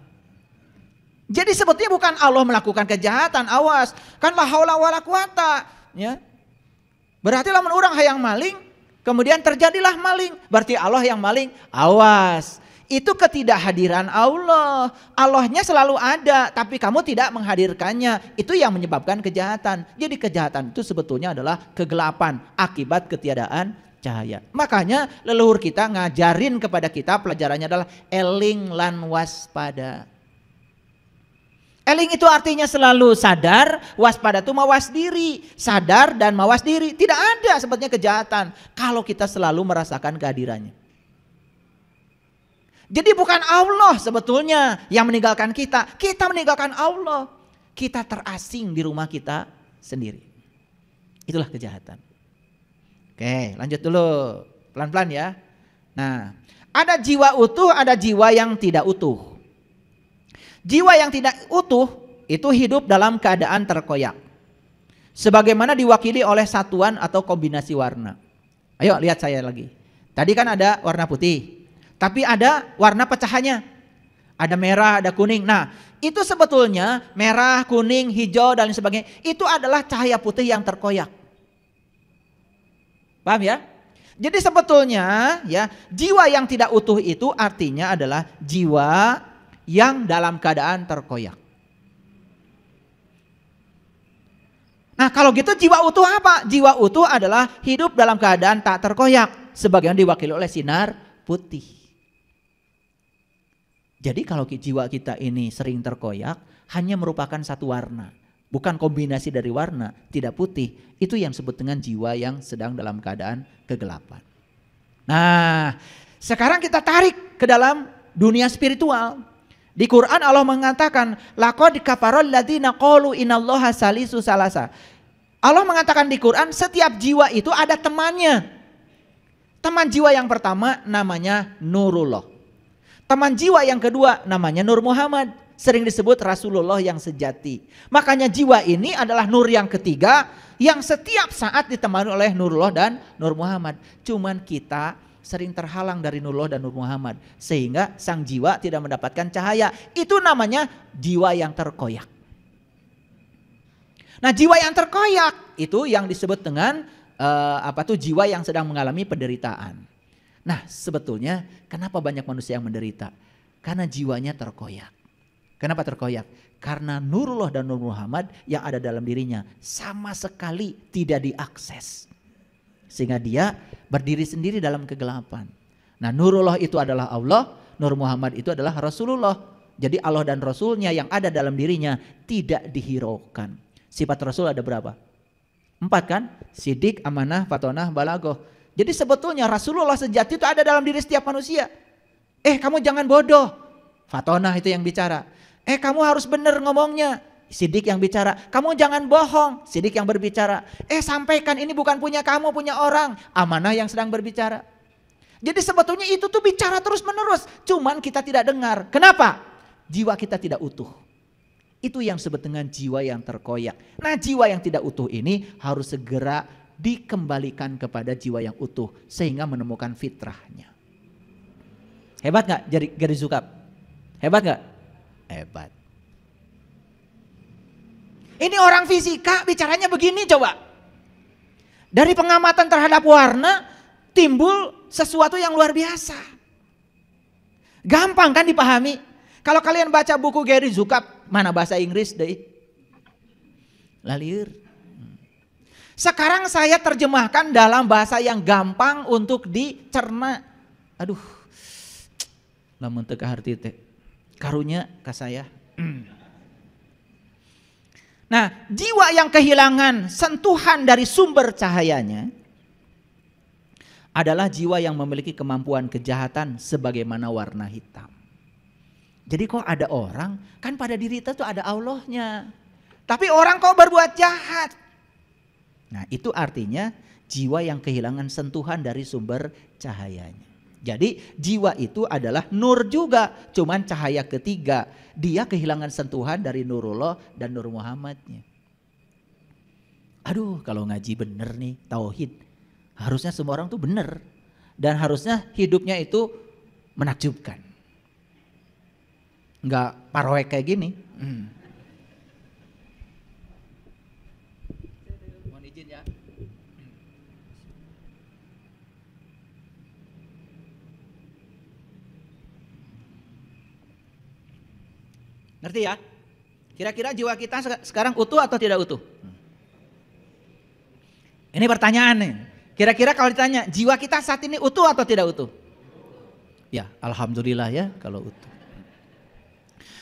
[SPEAKER 1] Jadi sebetulnya bukan Allah melakukan kejahatan, awas. Kan la haula wala quwata, ya. Berarti lamun urang hayang maling, kemudian terjadilah maling. Berarti Allah yang maling, awas. Itu ketidakhadiran Allah. Allahnya selalu ada, tapi kamu tidak menghadirkannya. Itu yang menyebabkan kejahatan. Jadi kejahatan itu sebetulnya adalah kegelapan akibat ketiadaan cahaya. Makanya leluhur kita ngajarin kepada kita, pelajarannya adalah eling lan waspada. Eling itu artinya selalu sadar, waspada itu mawas diri. Sadar dan mawas diri. Tidak ada sebetulnya kejahatan kalau kita selalu merasakan kehadirannya. Jadi bukan Allah sebetulnya yang meninggalkan kita. Kita meninggalkan Allah. Kita terasing di rumah kita sendiri. Itulah kejahatan. Oke, lanjut dulu. Pelan-pelan ya. Nah, ada jiwa utuh, ada jiwa yang tidak utuh. Jiwa yang tidak utuh itu hidup dalam keadaan terkoyak. Sebagaimana diwakili oleh satuan atau kombinasi warna. Ayo lihat saya lagi. Tadi kan ada warna putih. Tapi ada warna pecahannya. Ada merah, ada kuning. Nah, itu sebetulnya merah, kuning, hijau dan lain sebagainya. Itu adalah cahaya putih yang terkoyak. Paham ya? Jadi sebetulnya ya, jiwa yang tidak utuh itu artinya adalah jiwa yang dalam keadaan terkoyak. Nah, kalau gitu jiwa utuh apa? Jiwa utuh adalah hidup dalam keadaan tak terkoyak. Sebagaimana diwakili oleh sinar putih. Jadi kalau jiwa kita ini sering terkoyak, hanya merupakan satu warna. Bukan kombinasi dari warna, tidak putih. Itu yang disebut dengan jiwa yang sedang dalam keadaan kegelapan. Nah, sekarang kita tarik ke dalam dunia spiritual. Di Quran Allah mengatakan, laqad kafarol ladzina qalu innallaha salisu salasa. Allah mengatakan di Quran, setiap jiwa itu ada temannya. Teman jiwa yang pertama namanya Nurullah. Teman jiwa yang kedua namanya Nur Muhammad. Sering disebut Rasulullah yang sejati. Makanya jiwa ini adalah nur yang ketiga yang setiap saat ditemani oleh Nurullah dan Nur Muhammad. Cuman kita sering terhalang dari Nurullah dan Nur Muhammad. Sehingga sang jiwa tidak mendapatkan cahaya. Itu namanya jiwa yang terkoyak. Nah, jiwa yang terkoyak itu yang disebut dengan jiwa yang sedang mengalami penderitaan. Nah, sebetulnya kenapa banyak manusia yang menderita? Karena jiwanya terkoyak. Kenapa terkoyak? Karena Nurullah dan Nur Muhammad yang ada dalam dirinya sama sekali tidak diakses. Sehingga dia berdiri sendiri dalam kegelapan. Nah, Nurullah itu adalah Allah, Nur Muhammad itu adalah Rasulullah. Jadi Allah dan Rasulnya yang ada dalam dirinya tidak dihiraukan. Sifat Rasul ada berapa? 4 kan? Sidik, amanah, fatonah, balagoh. Jadi sebetulnya Rasulullah sejati itu ada dalam diri setiap manusia. Kamu jangan bodoh. Fatonah itu yang bicara. Kamu harus benar ngomongnya. Sidik yang bicara. Kamu jangan bohong. Sidik yang berbicara. Sampaikan ini bukan punya kamu, punya orang. Amanah yang sedang berbicara. Jadi sebetulnya itu tuh bicara terus menerus. Cuman kita tidak dengar. Kenapa? Jiwa kita tidak utuh. Itu yang disebut dengan jiwa yang terkoyak. Nah, jiwa yang tidak utuh ini harus segera dikembalikan kepada jiwa yang utuh sehingga menemukan fitrahnya. Hebat gak Gary Zukab? Hebat gak? Hebat. Ini orang fisika bicaranya begini coba. Dari pengamatan terhadap warna timbul sesuatu yang luar biasa. Gampang kan dipahami? Kalau kalian baca buku Gary Zukab, mana bahasa Inggris deh? Laliur. Sekarang saya terjemahkan dalam bahasa yang gampang untuk dicerna. Aduh, lamun teu kaharti teh. Karunya ka saya. Nah, jiwa yang kehilangan sentuhan dari sumber cahayanya adalah jiwa yang memiliki kemampuan kejahatan sebagaimana warna hitam. Jadi kok ada orang, kan pada diri kita tuh ada Allahnya. Tapi orang kok berbuat jahat. Nah itu artinya jiwa yang kehilangan sentuhan dari sumber cahayanya. Jadi jiwa itu adalah nur juga, cuman cahaya ketiga. Dia kehilangan sentuhan dari Nurullah dan Nur Muhammadnya. Aduh kalau ngaji bener nih, tauhid. Harusnya semua orang tuh bener. Dan harusnya hidupnya itu menakjubkan. Enggak paroek kayak gini. Mohon izin ya. Ngerti ya? Kira-kira jiwa kita sekarang utuh atau tidak utuh? Ini pertanyaan nih. Kira-kira kalau ditanya jiwa kita saat ini utuh atau tidak utuh? Ya, alhamdulillah ya kalau utuh.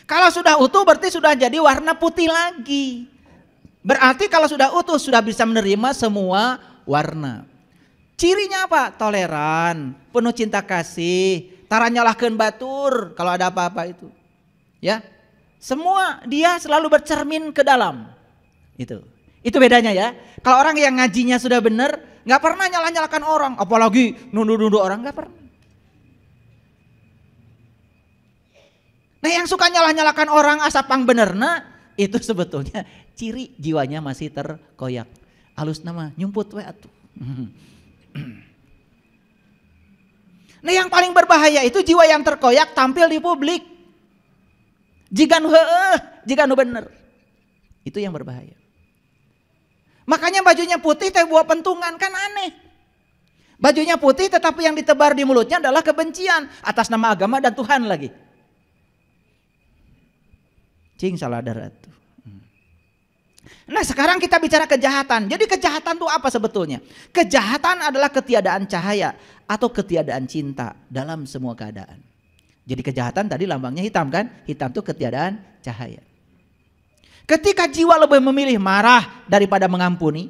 [SPEAKER 1] Kalau sudah utuh berarti sudah jadi warna putih lagi. Berarti kalau sudah utuh sudah bisa menerima semua warna. Cirinya apa? Toleran, penuh cinta kasih, tara nyalahkeun batur kalau ada apa-apa itu. Ya. Semua dia selalu bercermin ke dalam. Itu bedanya ya. Kalau orang yang ngajinya sudah benar, nggak pernah nyalah-nyalahkan orang, apalagi nuduh-nuduh orang, nggak pernah. Nah yang suka nyalah-nyalahkan orang asapang benerna itu sebetulnya ciri jiwanya masih terkoyak. Alus nama nyumput we atuh. Nah yang paling berbahaya itu jiwa yang terkoyak tampil di publik. Jika nu heueuh, jika nu bener. Itu yang berbahaya. Makanya bajunya putih teh buah pentungan kan aneh. Bajunya putih tetapi yang ditebar di mulutnya adalah kebencian atas nama agama dan Tuhan lagi. Cing saladar atuh. Nah sekarang kita bicara kejahatan. Jadi kejahatan itu apa sebetulnya? Kejahatan adalah ketiadaan cahaya atau ketiadaan cinta dalam semua keadaan. Jadi kejahatan tadi lambangnya hitam kan? Hitam itu ketiadaan cahaya. Ketika jiwa lebih memilih marah daripada mengampuni,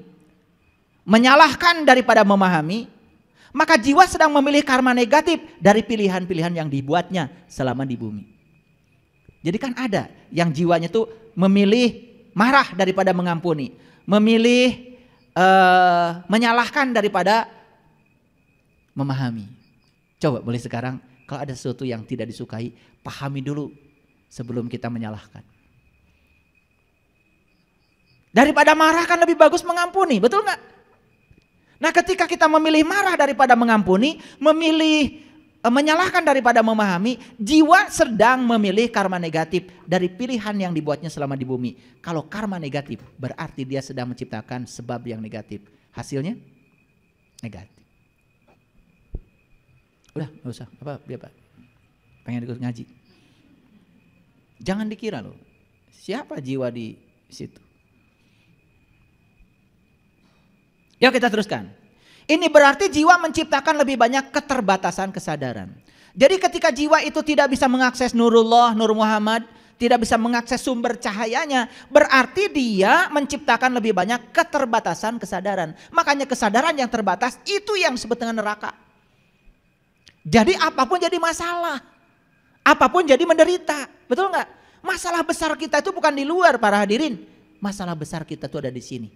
[SPEAKER 1] menyalahkan daripada memahami, maka jiwa sedang memilih karma negatif dari pilihan-pilihan yang dibuatnya selama di bumi. Jadi kan ada yang jiwanya tuh memilih marah daripada mengampuni, memilih menyalahkan daripada memahami. Coba boleh sekarang kalau ada sesuatu yang tidak disukai, pahami dulu sebelum kita menyalahkan. Daripada marah kan lebih bagus mengampuni, betul nggak? Nah ketika kita memilih marah daripada mengampuni, memilih menyalahkan daripada memahami, jiwa sedang memilih karma negatif dari pilihan yang dibuatnya selama di bumi. Kalau karma negatif berarti dia sedang menciptakan sebab yang negatif. Hasilnya negatif. Udah gak usah, dia Pak pengen ikut ngaji. Jangan dikira loh, siapa jiwa di situ. Yuk kita teruskan. Ini berarti jiwa menciptakan lebih banyak keterbatasan kesadaran. Jadi ketika jiwa itu tidak bisa mengakses Nurullah, Nur Muhammad, tidak bisa mengakses sumber cahayanya, berarti dia menciptakan lebih banyak keterbatasan kesadaran. Makanya kesadaran yang terbatas itu yang disebut dengan neraka. Jadi apapun jadi masalah. Apapun jadi menderita. Betul nggak? Masalah besar kita itu bukan di luar para hadirin. Masalah besar kita itu ada di sini.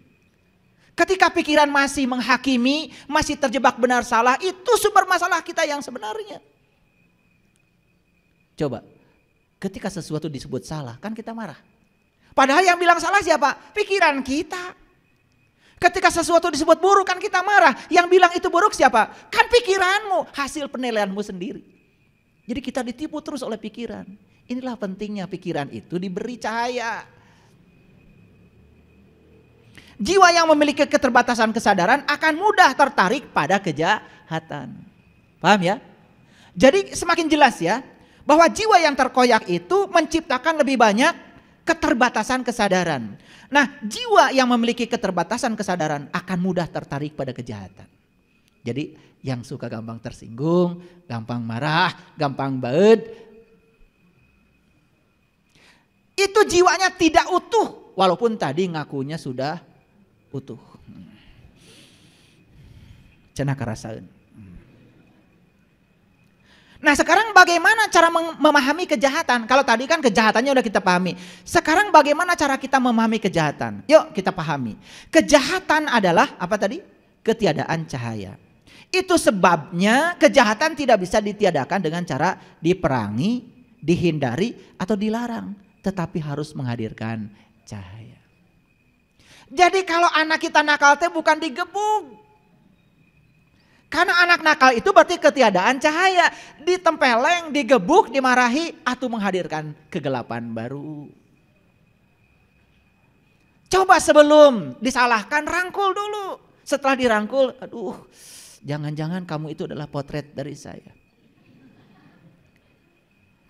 [SPEAKER 1] Ketika pikiran masih menghakimi, masih terjebak benar salah, itu sumber masalah kita yang sebenarnya. Coba, ketika sesuatu disebut salah, kan kita marah. Padahal yang bilang salah siapa? Pikiran kita. Ketika sesuatu disebut buruk, kan kita marah. Yang bilang itu buruk siapa? Kan pikiranmu, hasil penilaianmu sendiri. Jadi kita ditipu terus oleh pikiran. Inilah pentingnya pikiran itu diberi cahaya. Jiwa yang memiliki keterbatasan kesadaran akan mudah tertarik pada kejahatan. Paham ya? Jadi semakin jelas ya bahwa jiwa yang terkoyak itu menciptakan lebih banyak keterbatasan kesadaran. Nah, jiwa yang memiliki keterbatasan kesadaran akan mudah tertarik pada kejahatan. Jadi yang suka gampang tersinggung, gampang marah, gampang baed, itu jiwanya tidak utuh walaupun tadi ngakunya sudah utuh. Cenah karasaeun. Nah sekarang bagaimana cara memahami kejahatan? Kalau tadi kan kejahatannya udah kita pahami. Sekarang bagaimana cara kita memahami kejahatan? Yuk kita pahami. Kejahatan adalah apa tadi? Ketiadaan cahaya. Itu sebabnya kejahatan tidak bisa ditiadakan dengan cara diperangi, dihindari, atau dilarang. Tetapi harus menghadirkan cahaya. Jadi kalau anak kita nakal teh bukan digebuk. Karena anak nakal itu berarti ketiadaan cahaya. Ditempeleng, digebuk, dimarahi, atau menghadirkan kegelapan baru. Coba sebelum disalahkan rangkul dulu. Setelah dirangkul, aduh jangan-jangan kamu itu adalah potret dari saya.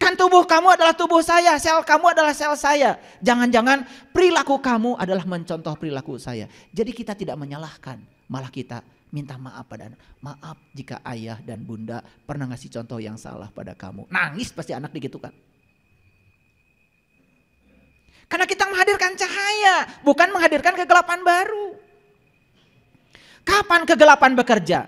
[SPEAKER 1] Kan tubuh kamu adalah tubuh saya, sel kamu adalah sel saya. Jangan-jangan perilaku kamu adalah mencontoh perilaku saya. Jadi kita tidak menyalahkan, malah kita minta maaf pada anak. Maaf jika ayah dan bunda pernah ngasih contoh yang salah pada kamu. Nangis pasti anak digitukan. Karena kita menghadirkan cahaya, bukan menghadirkan kegelapan baru. Kapan kegelapan bekerja?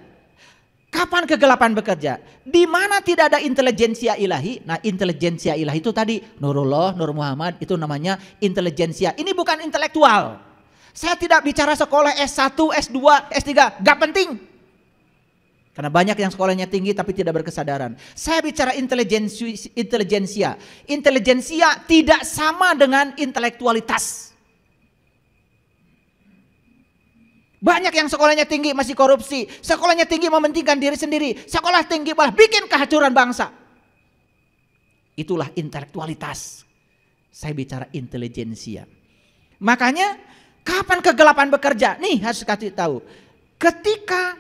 [SPEAKER 1] Kapan kegelapan bekerja? Di mana tidak ada intelijensia ilahi. Nah intelijensia ilahi itu tadi Nurullah, Nur Muhammad itu namanya intelijensia. Ini bukan intelektual. Saya tidak bicara sekolah S1, S2, S3. Gak penting. Karena banyak yang sekolahnya tinggi tapi tidak berkesadaran. Saya bicara intelijensia. Intelijensia tidak sama dengan intelektualitas. Banyak yang sekolahnya tinggi masih korupsi. Sekolahnya tinggi mementingkan diri sendiri. Sekolah tinggi malah bikin kehancuran bangsa. Itulah intelektualitas. Saya bicara intelijensia. Makanya kapan kegelapan bekerja? Nih harus kasih tahu. Ketika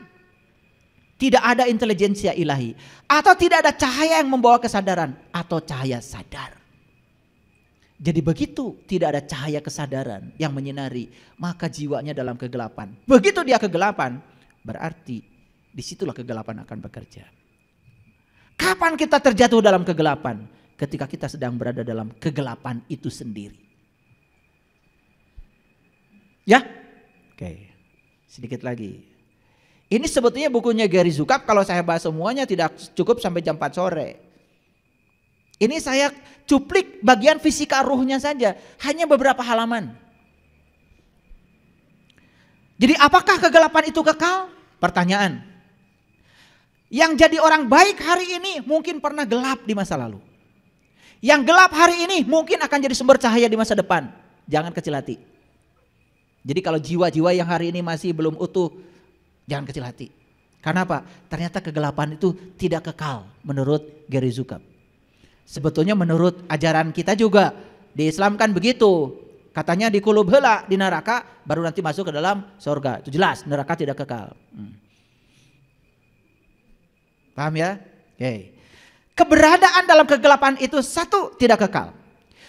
[SPEAKER 1] tidak ada intelijensia ilahi. Atau tidak ada cahaya yang membawa kesadaran. Atau cahaya sadar. Jadi begitu tidak ada cahaya kesadaran yang menyinari, maka jiwanya dalam kegelapan. Begitu dia kegelapan, berarti disitulah kegelapan akan bekerja. Kapan kita terjatuh dalam kegelapan? Ketika kita sedang berada dalam kegelapan itu sendiri. Ya? Oke, sedikit lagi. Ini sebetulnya bukunya Gary Zukav, kalau saya bahas semuanya tidak cukup sampai jam 4 sore. Ini saya cuplik bagian fisika ruhnya saja, hanya beberapa halaman. Jadi apakah kegelapan itu kekal? Pertanyaan. Yang jadi orang baik hari ini mungkin pernah gelap di masa lalu. Yang gelap hari ini mungkin akan jadi sumber cahaya di masa depan. Jangan kecil hati. Jadi kalau jiwa-jiwa yang hari ini masih belum utuh, jangan kecil hati. Karena apa? Ternyata kegelapan itu tidak kekal menurut Gary Zukav. Sebetulnya menurut ajaran kita juga di Islam kan begitu. Katanya dikulub heula di neraka baru nanti masuk ke dalam surga. Itu jelas neraka tidak kekal. Paham ya? Oke. Keberadaan dalam kegelapan itu satu tidak kekal.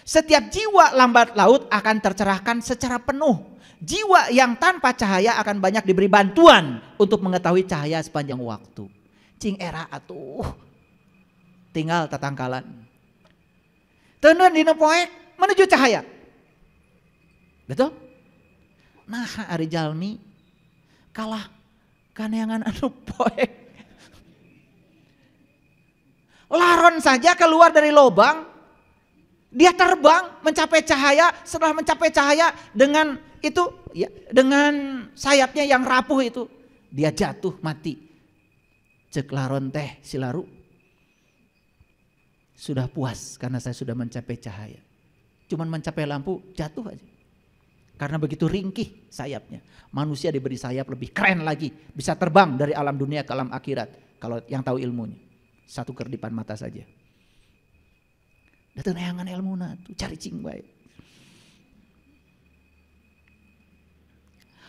[SPEAKER 1] Setiap jiwa lambat laut akan tercerahkan secara penuh. Jiwa yang tanpa cahaya akan banyak diberi bantuan untuk mengetahui cahaya sepanjang waktu. Cing era atuh. Tinggal tatangkalan. Tenan dina poek menuju cahaya. Betul? Nah ari jalmi kalah kaneangan anu poek. Laron saja keluar dari lubang, dia terbang mencapai cahaya. Setelah mencapai cahaya dengan itu, ya, dengan sayapnya yang rapuh itu, dia jatuh mati. Cek laron teh silaru, sudah puas karena saya sudah mencapai cahaya. Cuman mencapai lampu jatuh aja. Karena begitu ringkih sayapnya. Manusia diberi sayap lebih keren lagi, bisa terbang dari alam dunia ke alam akhirat. Kalau yang tahu ilmunya. Satu kerdipan mata saja. Datang neangan ilmuna tuh cari cing bae.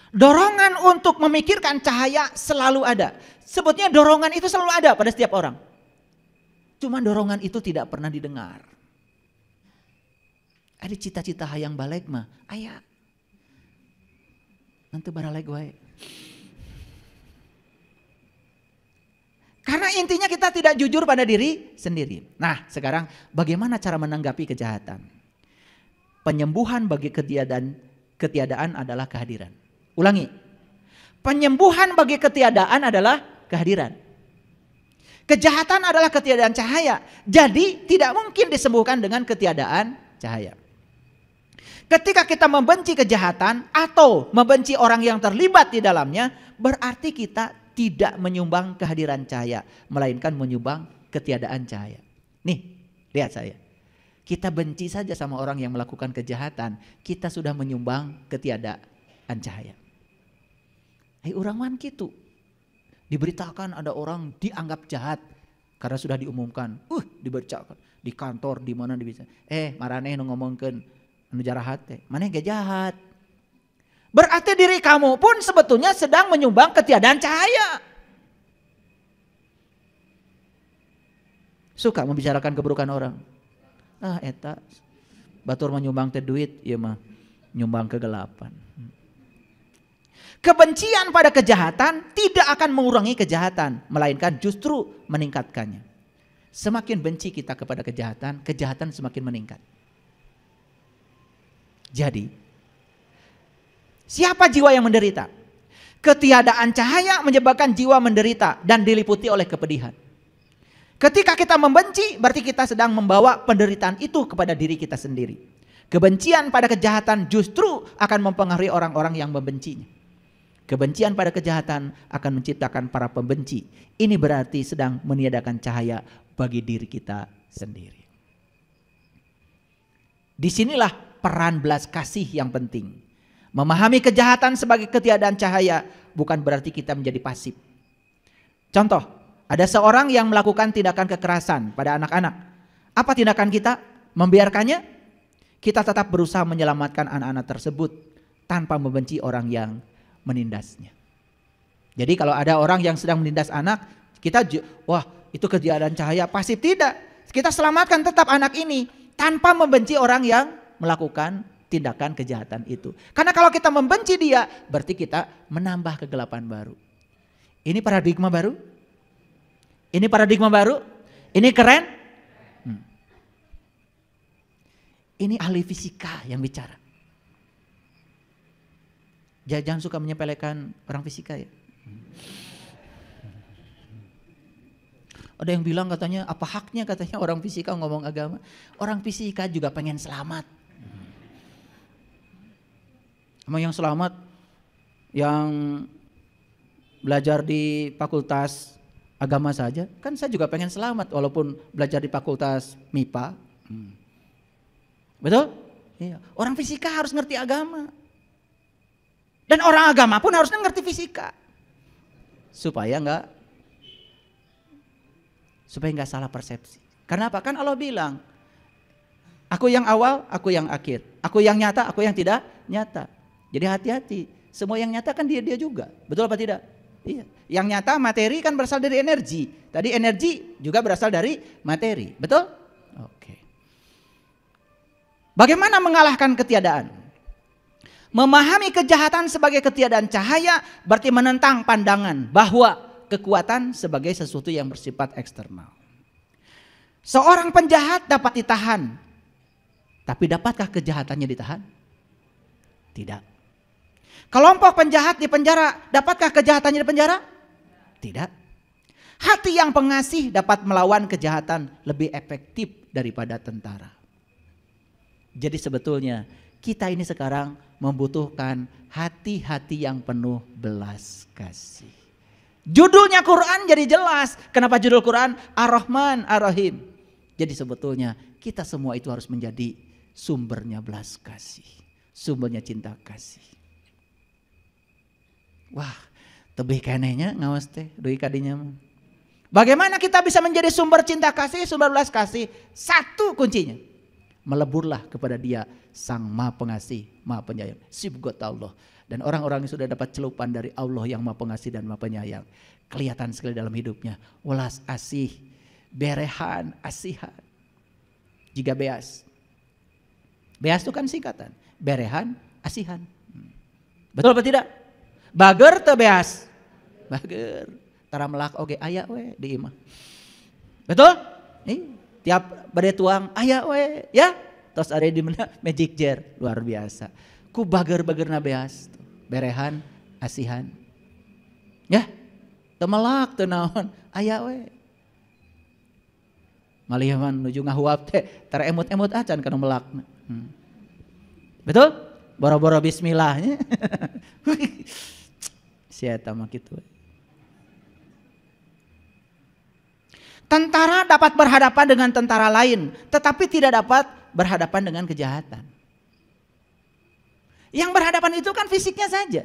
[SPEAKER 1] Dorongan untuk memikirkan cahaya selalu ada. Sebetulnya dorongan itu selalu ada pada setiap orang. Cuma dorongan itu tidak pernah didengar. Ada cita-cita hayang balik mah, aya. Nanti baraleg wae. Karena intinya kita tidak jujur pada diri sendiri. Nah sekarang bagaimana cara menanggapi kejahatan? Penyembuhan bagi ketiadaan adalah kehadiran. Ulangi. Penyembuhan bagi ketiadaan adalah kehadiran. Kejahatan adalah ketiadaan cahaya. Jadi tidak mungkin disembuhkan dengan ketiadaan cahaya. Ketika kita membenci kejahatan atau membenci orang yang terlibat di dalamnya, berarti kita tidak menyumbang kehadiran cahaya, melainkan menyumbang ketiadaan cahaya. Nih, lihat saya. Kita benci saja sama orang yang melakukan kejahatan, kita sudah menyumbang ketiadaan cahaya. Orang man gitu. Diberitakan ada orang dianggap jahat karena sudah diumumkan. Diberitakan di kantor di mana bisa. Marane nu ngomongkeun anu jarahat teh. Maneh ge jahat. Berarti diri kamu pun sebetulnya sedang menyumbang ketiadaan cahaya. Suka membicarakan keburukan orang. Eta batur menyumbang teh duit, ieu mah nyumbang kegelapan. Kebencian pada kejahatan tidak akan mengurangi kejahatan, melainkan justru meningkatkannya. Semakin benci kita kepada kejahatan, kejahatan semakin meningkat. Jadi, siapa jiwa yang menderita? Ketiadaan cahaya menyebabkan jiwa menderita dan diliputi oleh kepedihan. Ketika kita membenci, berarti kita sedang membawa penderitaan itu kepada diri kita sendiri. Kebencian pada kejahatan justru akan mempengaruhi orang-orang yang membencinya. Kebencian pada kejahatan akan menciptakan para pembenci. Ini berarti sedang meniadakan cahaya bagi diri kita sendiri. Disinilah peran belas kasih yang penting. Memahami kejahatan sebagai ketiadaan cahaya bukan berarti kita menjadi pasif. Contoh, ada seorang yang melakukan tindakan kekerasan pada anak-anak. Apa tindakan kita? Membiarkannya? Kita tetap berusaha menyelamatkan anak-anak tersebut tanpa membenci orang yang menindasnya. Jadi kalau ada orang yang sedang menindas anak, kita wah itu ketiadaan cahaya, pasif tidak. Kita selamatkan tetap anak ini tanpa membenci orang yang melakukan tindakan kejahatan itu. Karena kalau kita membenci dia, berarti kita menambah kegelapan baru. Ini paradigma baru? Ini paradigma baru? Ini keren? Ini ahli fisika yang bicara. Jangan suka menyepelekan orang fisika ya. Ada yang bilang katanya apa haknya katanya orang fisika ngomong agama. Orang fisika juga pengen selamat. Emang yang selamat yang belajar di fakultas agama saja. Kan saya juga pengen selamat walaupun belajar di fakultas MIPA. Betul? Iya. Orang fisika harus ngerti agama. Dan orang agama pun harusnya ngerti fisika. Supaya enggak salah persepsi. Karena apa? Kan Allah bilang, aku yang awal, aku yang akhir. Aku yang nyata, aku yang tidak nyata. Jadi hati-hati. Semua yang nyata kan dia juga. Betul apa tidak? Iya. Yang nyata materi kan berasal dari energi. Tadi energi juga berasal dari materi. Betul? Oke. Bagaimana mengalahkan ketiadaan? Memahami kejahatan sebagai ketiadaan cahaya berarti menentang pandangan bahwa kekuatan sebagai sesuatu yang bersifat eksternal. Seorang penjahat dapat ditahan, tapi dapatkah kejahatannya ditahan? Tidak. Kelompok penjahat di penjara, dapatkah kejahatannya di penjara? Tidak. Hati yang pengasih dapat melawan kejahatan lebih efektif daripada tentara. Jadi sebetulnya kita ini sekarang membutuhkan hati-hati yang penuh belas kasih. Judulnya Quran jadi jelas. Kenapa judul Quran? Ar-Rahman Ar-Rahim. Jadi sebetulnya kita semua itu harus menjadi sumbernya belas kasih. Sumbernya cinta kasih. Wah, tebih kenehnya ngawas teh deui kadinya. Bagaimana kita bisa menjadi sumber cinta kasih, sumber belas kasih? Satu kuncinya. Meleburlah kepada Dia Sang Maha Pengasih, Maha Penyayang. Sibgot Allah. Dan orang-orang yang sudah dapat celupan dari Allah yang Maha Pengasih dan Maha Penyayang, kelihatan sekali dalam hidupnya. Welas asih, berehan, asihan. Jika beas. Beas itu kan singkatan. Berehan, asihan. Betul apa tidak? Bager teu beas. Bager. Tara melak oge aya we di imah. Betul? Tiap bade tuang aya we ya. Terus ada di mana magic jar luar biasa. Ku bager-bagerna beas. Berehan, asihan. Ya. Teu melak teu naon aya we. Malihaman nuju ngahuap teh teremut-emut acan kana melakna. Betul? Boro-boro bismillahnya. Si eta mah kitu. Tentara dapat berhadapan dengan tentara lain, tetapi tidak dapat berhadapan dengan kejahatan. Yang berhadapan itu kan fisiknya saja.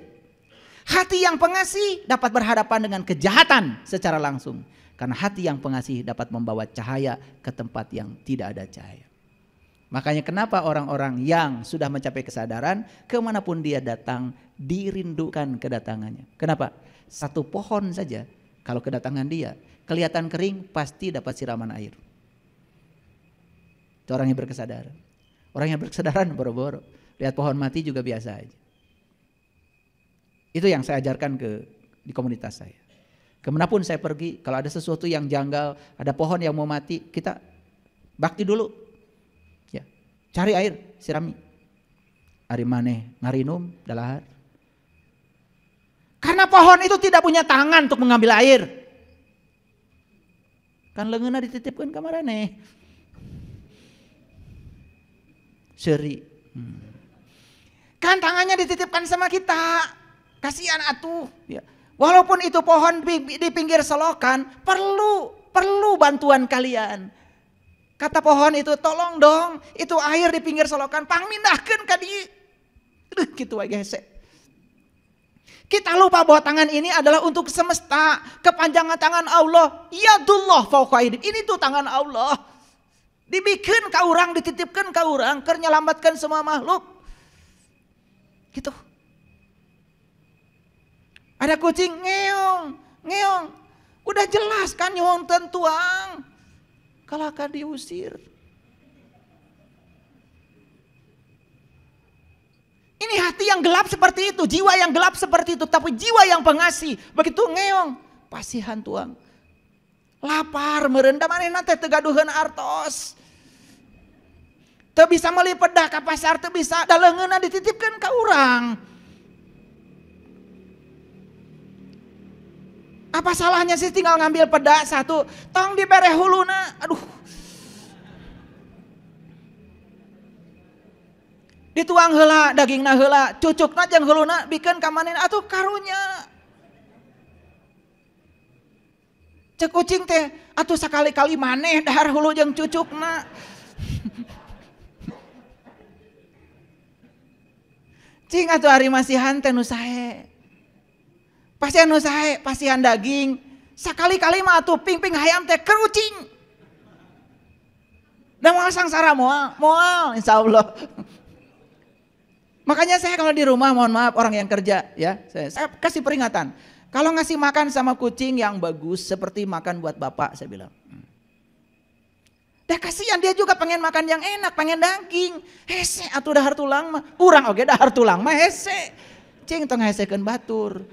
[SPEAKER 1] Hati yang pengasih dapat berhadapan dengan kejahatan secara langsung. Karena hati yang pengasih dapat membawa cahaya ke tempat yang tidak ada cahaya. Makanya kenapa orang-orang yang sudah mencapai kesadaran, kemanapun dia datang, dirindukan kedatangannya. Kenapa? Satu pohon saja, kalau kedatangan dia, kelihatan kering, pasti dapat siraman air. Itu orang yang berkesadaran. Orang yang berkesadaran boro-boro. Lihat pohon mati juga biasa aja. Itu yang saya ajarkan di komunitas saya. Kemanapun saya pergi, kalau ada sesuatu yang janggal, ada pohon yang mau mati, kita bakti dulu. Ya, cari air, sirami. Ari maneh ngarinum dalahar. Karena pohon itu tidak punya tangan untuk mengambil air. Kan leungeunna dititipkeun ka maraneh. Seri. Kan tangannya dititipkan sama kita. Kasihan atuh, ya. Walaupun itu pohon di pinggir selokan, perlu bantuan kalian. Kata pohon itu, tolong dong, itu air di pinggir selokan, pangmindahkeun ka dieu. Kitu wae hese. Kita lupa bahwa tangan ini adalah untuk semesta, kepanjangan tangan Allah. Yadullah fauqa aydihim. Ini tuh tangan Allah. Dibikin ka urang, dititipkan ka urang, keur nyelamatkan semua makhluk. Gitu. Ada kucing ngeong. Udah jelas kan nyuang tentuang. Kalau akan diusir. Ini hati yang gelap seperti itu, jiwa yang gelap seperti itu, tapi jiwa yang pengasih. Begitu ngeong, pasihan tuang. Lapar, merendam manehna teh teu gaduheun artos. Teu bisa meuli pedah ka pasar, teu bisa da leungeunna dititipkeun ka urang. Apa salahnya sih tinggal ngambil peda satu, tong dibere huluna, aduh. Dituang heula, dagingna heula, cucukna jeung huluna bikeun ka manehna atuh karunya. Cek kucing teh, atuh sakali-kali maneh dahar hulu jeung cucukna. Cing atuh ari masihan teh nu sae. Pasihan nu sae, pasihan daging. Sakali-kali mah atuh ping-ping hayam teh kerucing. Dan moal sangsara moal insyaallah. Makanya saya kalau di rumah, mohon maaf orang yang kerja ya, saya kasih peringatan. Kalau ngasih makan sama kucing yang bagus seperti makan buat bapak, saya bilang. Dah kasihan dia juga pengen makan yang enak, pengen daging. Hese atuh dahar tulang mah. Urang oge dahar tulang mah hese. Cing tong hesekeun batur.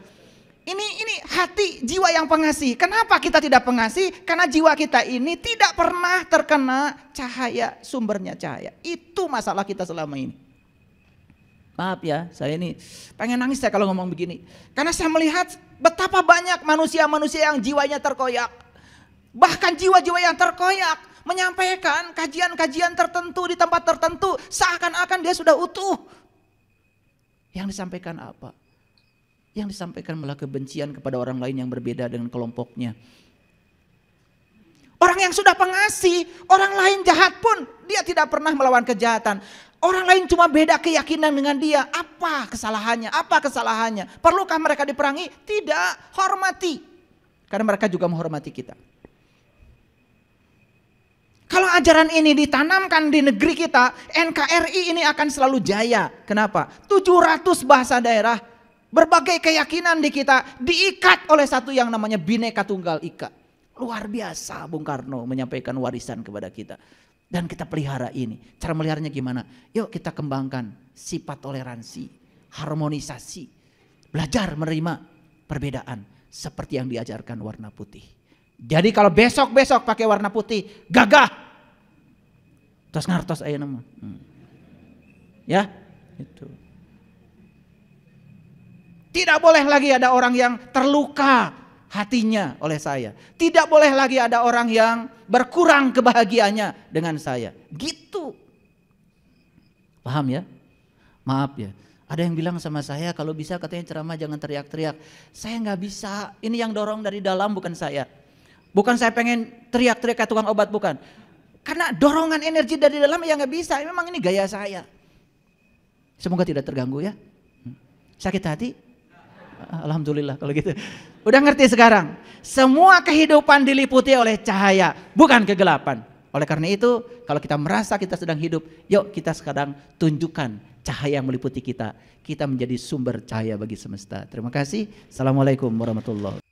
[SPEAKER 1] Ini hati jiwa yang pengasih. Kenapa kita tidak pengasih? Karena jiwa kita ini tidak pernah terkena cahaya, sumbernya cahaya. Itu masalah kita selama ini. Maaf ya, saya ini pengen nangis saya kalau ngomong begini. Karena saya melihat betapa banyak manusia-manusia yang jiwanya terkoyak. Bahkan jiwa-jiwa yang terkoyak menyampaikan kajian-kajian tertentu di tempat tertentu seakan-akan dia sudah utuh. Yang disampaikan apa? Yang disampaikan malah kebencian kepada orang lain yang berbeda dengan kelompoknya. Orang yang sudah pengasih, orang lain jahat pun dia tidak pernah melawan kejahatan. Orang lain cuma beda keyakinan dengan dia. Apa kesalahannya? Apa kesalahannya? Perlukah mereka diperangi? Tidak, hormati. Karena mereka juga menghormati kita. Kalau ajaran ini ditanamkan di negeri kita, NKRI ini akan selalu jaya. Kenapa? 700 bahasa daerah, berbagai keyakinan di kita diikat oleh satu yang namanya Bhinneka Tunggal Ika. Luar biasa Bung Karno menyampaikan warisan kepada kita. Dan kita pelihara ini. Cara meliharanya gimana? Yuk kita kembangkan sifat toleransi, harmonisasi. Belajar menerima perbedaan seperti yang diajarkan warna putih. Jadi kalau besok-besok pakai warna putih, gagah. Tos ngartos aya nama. Ya, itu. Tidak boleh lagi ada orang yang terluka hatinya oleh saya. Tidak boleh lagi ada orang yang berkurang kebahagiaannya dengan saya. Gitu. Paham ya? Maaf ya. Ada yang bilang sama saya, kalau bisa katanya ceramah jangan teriak-teriak. Saya nggak bisa. Ini yang dorong dari dalam, bukan saya. Bukan saya pengen teriak-teriak kayak tukang obat, bukan. Karena dorongan energi dari dalam ya nggak bisa. Memang ini gaya saya. Semoga tidak terganggu ya. Sakit hati? Alhamdulillah kalau gitu. Udah ngerti sekarang? Semua kehidupan diliputi oleh cahaya, bukan kegelapan. Oleh karena itu, kalau kita merasa kita sedang hidup, yuk kita sekarang tunjukkan cahaya yang meliputi kita. Kita menjadi sumber cahaya bagi semesta. Terima kasih. Assalamualaikum warahmatullahi wabarakatuh.